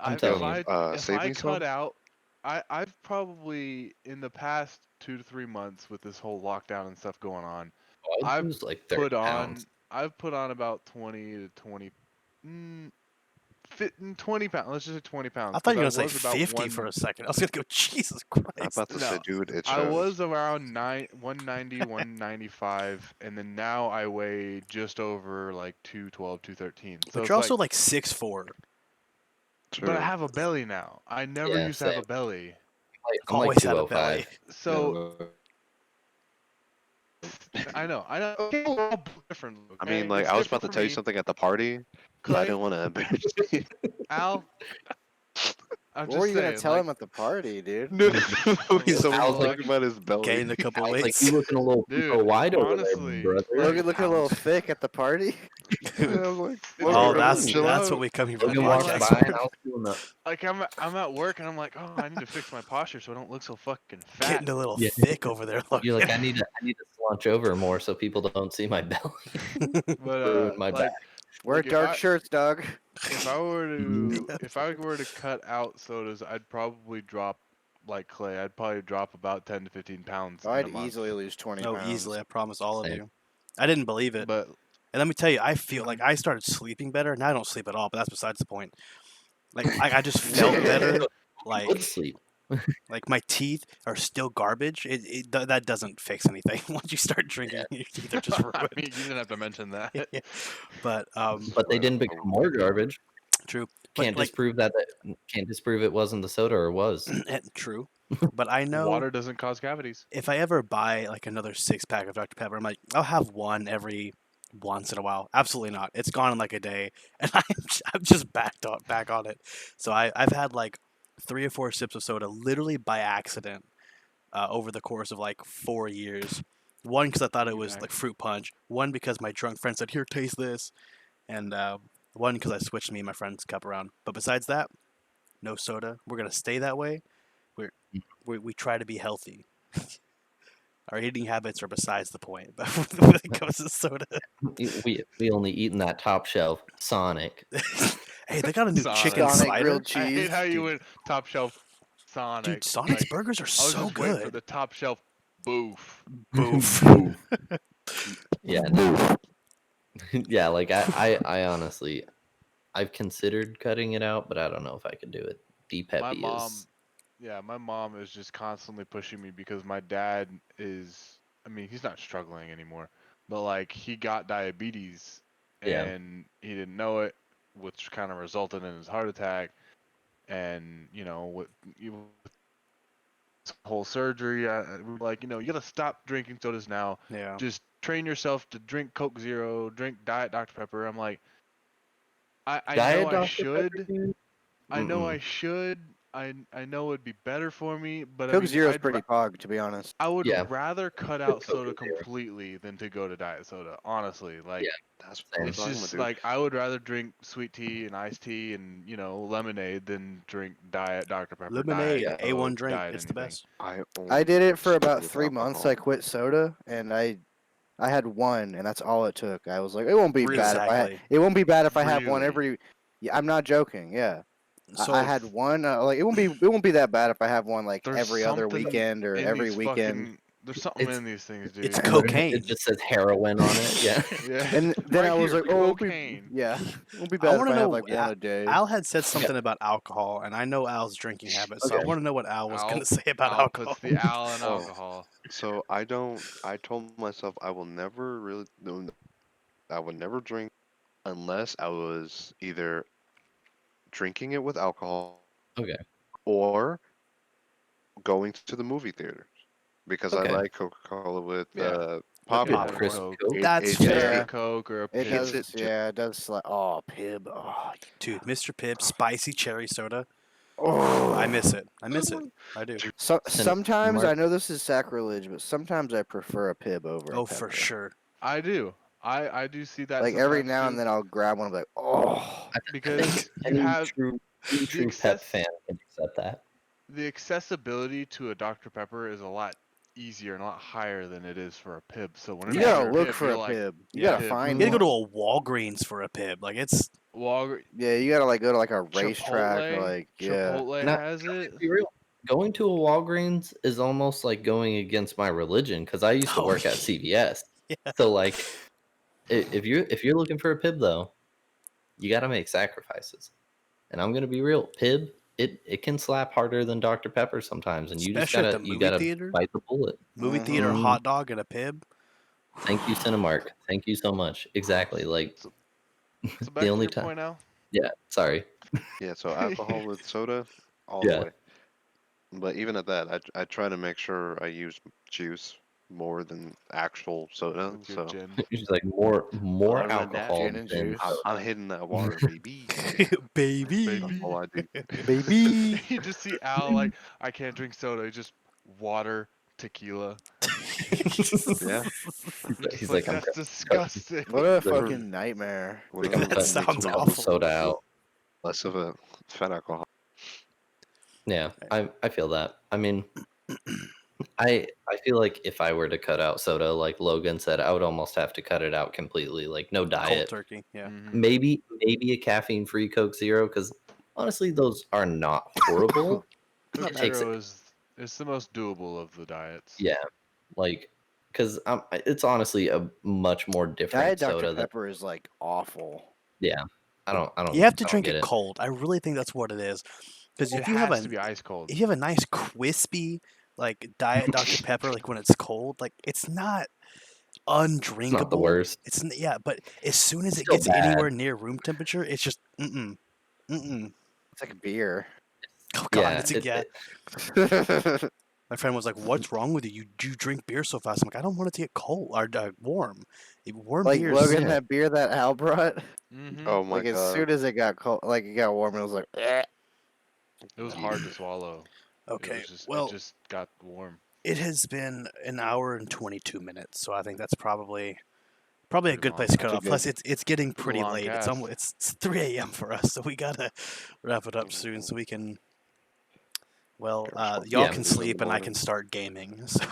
I'm telling you. If save I me cut some? out, I've probably in the past 2 to 3 months with this whole lockdown and stuff going on, I'd I've lose like 30 pounds. I've put on about 20 to 20, mm, 20 pounds. Let's just say 20 pounds. I thought you were 'cause going to say was about 50 for a second. I was going to go, Jesus Christ. I'm about to say, No, dude, it's I was around 190, 195, and then now I weigh just over like 212, 213. So But it's you're also like, like 6'4". but I have a belly now. I never Yeah, used to have same. a belly. I'm like Always had a belly. 205. So I know. Okay, we're all different. I mean, okay? like, It's I was different about to for tell you me. something at the party, but I Clay, didn't want to embarrass you. Al, I'm What were just you gonna saying. tell like, him at the party, dude? No, He's someone was like- talking about his belly. Gained a couple I was like, weights. you looking a little Dude, wide over honestly, there, brother. like- Looking a little thick at the party. Yeah, I was like, It's what, Oh, brother? that's Chill that's out. what we come here for the Logan walked walked podcast. by and I was doing the like I'm at work and I'm like, oh, I need to fix my posture so I don't look so fucking fat. Getting a little Yeah. thick over there. you're like, Logan. I need to slouch over more so people don't see my belly. But Ruin my like, back. Wear like, dark shirts, dog. if I were Mhm. to if I were to cut out sodas, I'd probably drop like Clay. I'd probably drop about 10 to 15 pounds Oh, in a I'd month. easily lose 20 Oh, pounds. easily. I promise all of Same. you. I didn't believe it. But And let me tell you, I feel like I started sleeping better. Now I don't sleep at all, but that's besides the point. Like I just felt better. Good sleep. Like my teeth are still garbage. That doesn't fix anything. Once you start drinking, your teeth are just I ruined. mean, you didn't have to mention that. But But they didn't become more garbage. true. But Can't like disprove can't disprove it wasn't the soda or was. true. But I know Water doesn't cause cavities. if I ever buy like another 6 pack of Dr Pepper, I'm like I'll have one every once in a while. Absolutely not. It's gone in like a day, and I'm just back on it. So I've had like 3 or 4 sips of soda literally by accident over the course of like 4 years. One because I thought it was like fruit punch. One because my drunk friend said, "Here, taste this," and one because I switched me and my friend's cup around. But besides that, no soda. We're gonna stay that way. We try to be healthy. Our eating habits are besides the point. But when it comes to soda, We only eat in that top shelf Sonic. hey, they got a new Sonic. chicken Sonic slider. grilled I cheese. hate how you Dude. went top shelf Sonic. Dude, Sonic's like, burgers are I was so just waiting for good. the top shelf boof. Boof. Yeah, no. Yeah, like I honestly I've considered cutting it out, but I don't know if I could do it. Deep My Peppy mom, is yeah, my mom is just constantly pushing me because my dad is, I mean, he's not struggling anymore, but like he got diabetes Yeah. and he didn't know it, which kind of resulted in his heart attack. And, you know, with whole surgery, we're like, you know, you gotta stop drinking sodas now. Yeah. Just train yourself to drink Coke Zero, drink Diet Dr. Pepper. I'm like, I Diet know I Dr. should. Pepper, dude? I know Mm-mm. I should. I know it'd be better for me, but I Coke mean, Zero's pretty pog, to be honest. I would Yeah. rather cut out Coke soda Zero. completely than to go to diet soda. Honestly, like Yeah. That's Same. what I'm it's talking just about, dude. like I would rather drink sweet tea and iced tea and, you know, lemonade than drink Diet Dr. Pepper. Lemonade, Diet A1 Coke, drink. Diet It's the anything. best. I I did it for only about with 3 months. alcohol. I quit soda, and I had one, and that's all it took. I was like, it won't be Really? bad if Exactly. it won't be bad if I have one Really? every. Yeah, I'm not joking. Yeah, So I had one. Like it won't be that bad if I have one like There's every other something weekend or in every these weekend. fucking. There's something It's- in these things, dude. it's And cocaine. It just says heroin on it. Yeah. Yeah. And then Right I was here, like, oh, it won't be, cocaine. yeah, it won't be I bad if wanna I know, have like one a day. Al had said something about alcohol, and I know Al's drinking habits, so I Okay. want to know what Al was going Al- to say about Al alcohol. puts the Al in Oh. alcohol. So I told myself I will never really. No, I would never drink unless I was either drinking it with alcohol Okay. or going to the movie theaters because I Okay. like Coca-Cola with Yeah. pop Yeah, it. popcorn. Coke. It, That's it Cherry just fair. Coke or a It Pib. does. hits it. Yeah, it does. Like, oh, Pib. Oh, Dude, Mr. Pibb spicy cherry soda. oh. I miss it. I miss it. I do. So, Cin- sometimes I Mark- know this is sacrilege, but sometimes I prefer a Pib over a Oh, pepper. for sure. I do. I do see that Like every sometimes now and too, then I'll grab one and be like, oh. I because think you any have true the Pep access fan can accept that. the accessibility to a Dr. Pepper is a lot easier and a lot higher than it is for a Pib. So whenever You you gotta hear look Pib, for you're a like, Pib. You Yeah. gotta Pib. find You gotta go one. to a Walgreens for a Pib. Like it's Yeah, you gotta like go to like a racetrack or Chipotle. like yeah. Chipotle Now, has it. be real. Going to a Walgreens is almost like going against my religion because I used to Oh, work at CVS. yeah. So like, if you're looking for a Pib though, you got to make sacrifices. And I'm gonna be real, Pib it can slap harder than Dr Pepper sometimes, and Especially at the you movie gotta theater. bite the bullet. Movie Mhm. theater hot dog and a Pib. Thank you, Cinemark. Thank you so much. Exactly. Like So, so back the to only your time. point now. Yeah. Sorry. Yeah, so alcohol with soda, all the Yeah. way. But even at that, I try to make sure I use juice more than actual soda. With your So gin. It's like more I run that alcohol gin and than juice. soda. I'm hitting that water, baby. Baby. That's all I do. Baby. You just see Al like, I can't drink soda, just water, tequila. Yeah. You're just He's like, like, I'm that's disgusting. What a Like, fucking nightmare. Whatever That makes sounds me awful. soda out. less of a fat alcohol. Yeah, I feel that. I mean, I feel like if I were to cut out soda, like Logan said, I would almost have to cut it out completely. Like no Cold diet. turkey. Yeah. Mhm. Maybe a caffeine free Coke Zero because honestly, those are not horrible. Coke takes Zero is the most doable of the diets. Yeah, like because it's honestly a much more different Diet Dr. soda than Pepper is like awful. yeah. You have to I don't drink get it it. cold. I really think that's what it is. Because It if you have has a to be ice cold. if you have a nice crispy like diet Dr Pepper, like when it's cold, like it's not It's not the undrinkable. worst. It's yeah, but as soon as It's it still gets bad. anywhere near room temperature, it's just mm-mm. It's like beer. Oh god, Yeah, it's it- yeah. it- My friend was like, "What's wrong with you? You drink beer so fast." I'm like, "I don't want it to get cold or warm. Warm like beers." Logan, Yeah. that beer that Al brought. Mm-hmm. Oh my Like as god. soon as it got cold, like it got warm, it was like, eh. It was hard to swallow. Okay, It well, just got warm. it has been an hour and 22 minutes, so I think that's probably a Pretty good long. place to cut That's a off. Plus, good- it's getting It's a pretty long late. cast. It's 3 a.m. for us, so we gotta wrap it up soon so we can. Well, y'all Yeah. can sleep and I can start gaming. So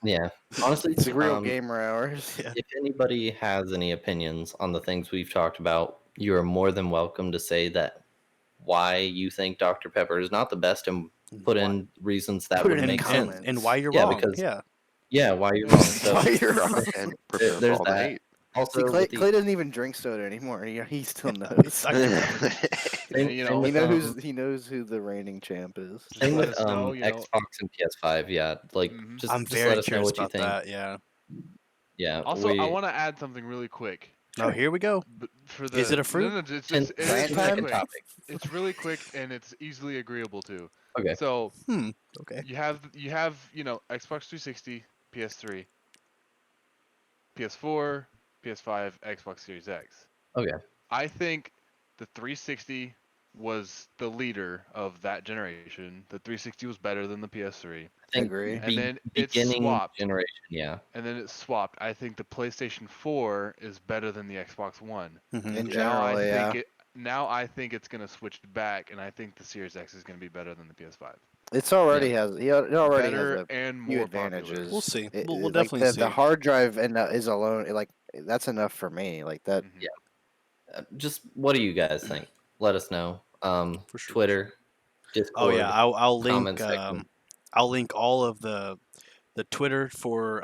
Yeah, honestly, It's real gamer hours. yeah. if anybody has any opinions on the things we've talked about, you are more than welcome to say that why you think Dr. Pepper is not the best and put Why- in reasons that Put would it in make sense. comments. and why you're Yeah, wrong. because- Yeah. Yeah, why you're wrong. So Why you're wrong. And prepare for there's all the that. hate. Also, See, Clay, with the- Clay doesn't even drink soda anymore. He still knows. It's Dr. Pepper. same- You same know, with, He knows who the reigning champ is. Just same let with us know, you know. Xbox and PS5. Yeah, like Mhm. just I'm just very let us know curious what you about think. that. Yeah. Yeah. Also, I want to add something really quick. Oh, here we go. But for the Is it a fruit? No, no, it's And just it's Rant really time? quick. topic. It's really quick and it's easily agreeable to. Okay. So Okay. you have Xbox 360, PS3, PS4, PS5, Xbox Series X. Okay. I think the 360 was the leader of that generation. The 360 was better than the PS3. I think Agree. And then it beginning swapped. generation. Yeah. And then it swapped. I think the PlayStation 4 is better than the Xbox One. Mhm. In Now I general, yeah. think it's gonna switch back, and I think the Series X is gonna be better than the PS5. It's already has it already Better has and a few more advantages. popular. We'll see. It- We'll like definitely see. the hard drive and is alone. Like that's enough for me. Like that. Mhm. Yeah. Just what do you guys think? Let us know. For sure. Twitter, Discord. Oh yeah, I'll comment link section. I'll link all of the Twitter for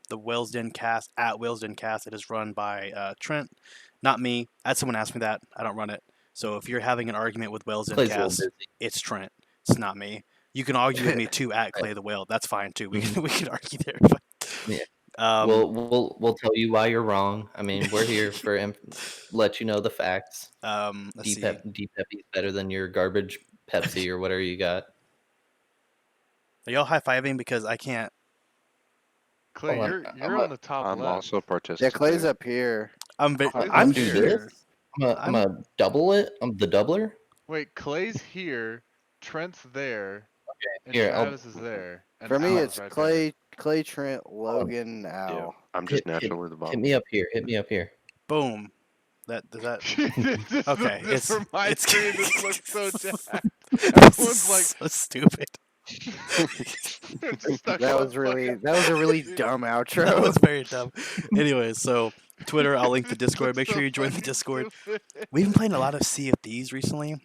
the Wellsden Cast at Wellsden Cast. It is run by Trent, not me. I had someone ask me that. I don't run it. So if you're having an argument with Wellsden Clay's a little Cast, busy. it's Trent. It's not me. You can argue with me too at Clay the Whale. That's fine too. We can argue there. But, Yeah. we'll We'll tell you why you're wrong. I mean, we're here for let you know the facts. let's see. D-Peppy's better than your garbage Pepsi or whatever you got. Are y'all high fiving because I can't? Clay, Hold on, you're on the top I'm left. also Yeah, participating. Clay's up here. I'm Clay's I'm up do here. here. this. I'm a double it. I'm the doubler. Wait, Clay's here, Trent's there, and Here, Travis is there, and For me, Al's it's right there. Clay, Trent, Hold on. Logan, Yeah, Al. I'm hit, just naturally the hit bottom. me up here. Hit me up here. Boom. That does that. Just, Okay, just for my it's screen, this looks so jacked. Everyone's like, so stupid. just stuck That on was really fucking that was a really dude. dumb That outro. was very dumb. Anyways, so Twitter, I'll link the Discord. Make So sure you join the fucking Discord. stupid. We've been playing a lot of Sea of Thieves recently. A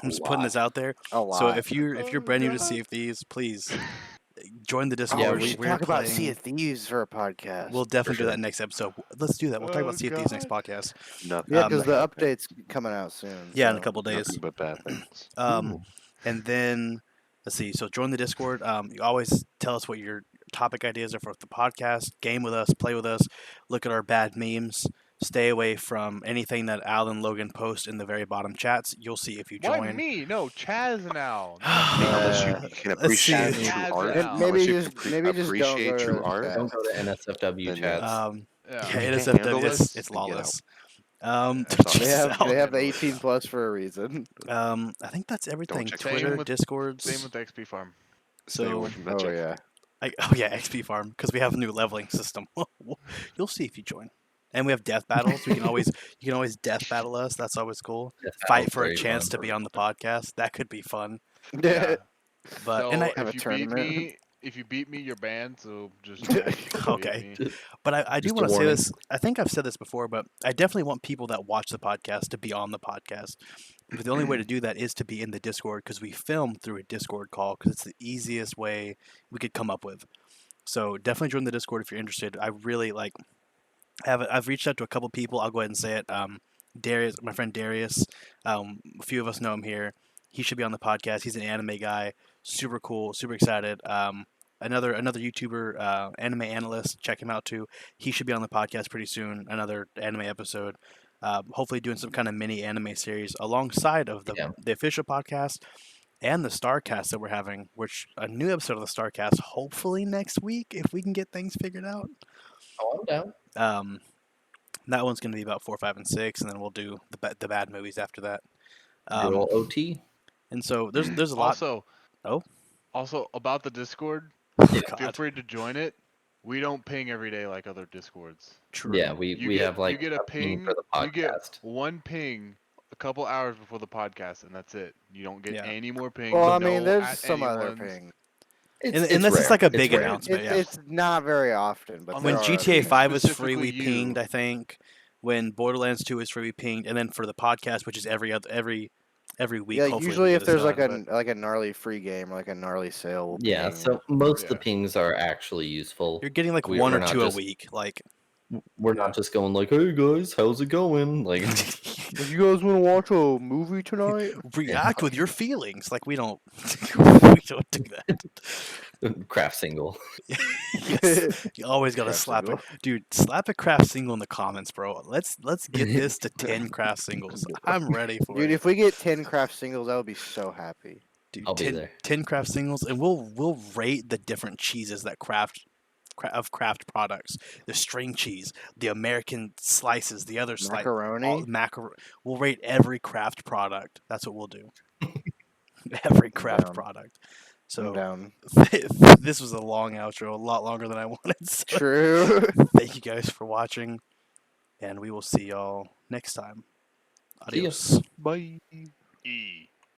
I'm just putting this lot. out there. A So lot. if you're Oh brand new to god. Sea of Thieves, please join the Oh, Discord. we we- should We're talk about Sea playing. of Thieves for a podcast. We'll definitely do sure. that next episode. Let's do that. We'll talk Oh about Sea of Thieves next god. podcast. Nothing. Yeah, Um, because the but bad update's coming out soon. Yeah, in a so- couple things. days. Nothing but bad things. Ooh. And then let's see. So join the Discord. You always tell us what your topic ideas are for the podcast. Game with us, play with us, look at our bad memes. Stay away from anything that Al and Logan post in the very bottom chats. You'll see if you Why join. me? No, Chaz now. Unless you, Uh, you can let's appreciate see. true Chaz art, now. maybe unless you just can maybe just don't appreciate go to true those art, chats. Don't go to NSFW Then yeah. chats. Yeah. If you can't NSFW, handle it's it, then get lawless. That's all. They have I'll they have the handle it. 18 plus for a reason. I think that's everything. check Same Twitter, with- Discords. Same with XP Farm. Stay away So, from that Oh check. yeah. oh yeah, XP Farm because we have a new leveling system. You'll see if you join. And we have death battles. You can always death battle us. That's always cool. Death Fight battle's for a very chance fun. to be on the podcast. That could be fun. Yeah. But So and I Have a if you beat tournament. me, you're banned. So just join if you beat Okay. me. But I do Just a want to say warning. this. I think I've said this before, but I definitely want people that watch the podcast to be on the podcast. But the only way to do that is to be in the Discord because we film through a Discord call because it's the easiest way we could come up with. So definitely join the Discord if you're interested. I really like. I've reached out to a couple people. I'll go ahead and say it. Darius, my friend Darius. A few of us know him here. He should be on the podcast. He's an anime guy. Super cool. Super excited. Another YouTuber, anime analyst. Check him out too. He should be on the podcast pretty soon. Another anime episode. Hopefully doing some kind of mini anime series alongside of the official podcast and the Starcast that we're having. Which a new episode of the Starcast hopefully next week if we can get things figured out. Oh, I'm down. That one's going to be about 4, 5, and 6, and then we'll do the bad movies after that. Good old OT. And so there's a lot. Also, Oh. Also about the Discord, Oh, feel God, free to join it. We don't ping every day like other Discords. true. Yeah, we have like you get a ping for the podcast. You get one ping a couple hours before the podcast, and that's it. You don't get Yeah. any more pings. Well, I no mean, there's at some other anyone's. ping. Unless it's rare. like a big rare. announcement. Yeah. It's not very often, but When there are GTA other 5 was free, Specifically we you. pinged. I think when Borderlands 2 is free, we pinged, and then for the podcast, which is every week. Yeah, hopefully usually we if get there's this like done, a gnarly free game or like a gnarly sale, we'll Yeah, ping. so most of the Yeah. pings are actually useful. but you're getting like we're one or not two a just- week. Like, We're not just going like, "Hey guys, how's it going?" Like, You guys want to watch a movie tonight? react with your feelings. Like we don't we don't do that. craft single. Yes. You always gotta Craft slap single. it, dude. Slap a craft single in the comments, bro. Let's get this to 10 craft singles. I'm ready for Dude, it, if we get 10 craft singles, I would be so happy. dude. I'll be 10, there. 10 craft singles, and we'll rate the different cheeses that craft products. The string cheese, the American slices, the other Macaroni? We'll rate every craft product. That's what we'll do. Every craft down. product. I'm So down. this was a long outro, a lot longer than I wanted. So True. thank you guys for watching, and we will see y'all next time. See ya. Adios. Bye. E.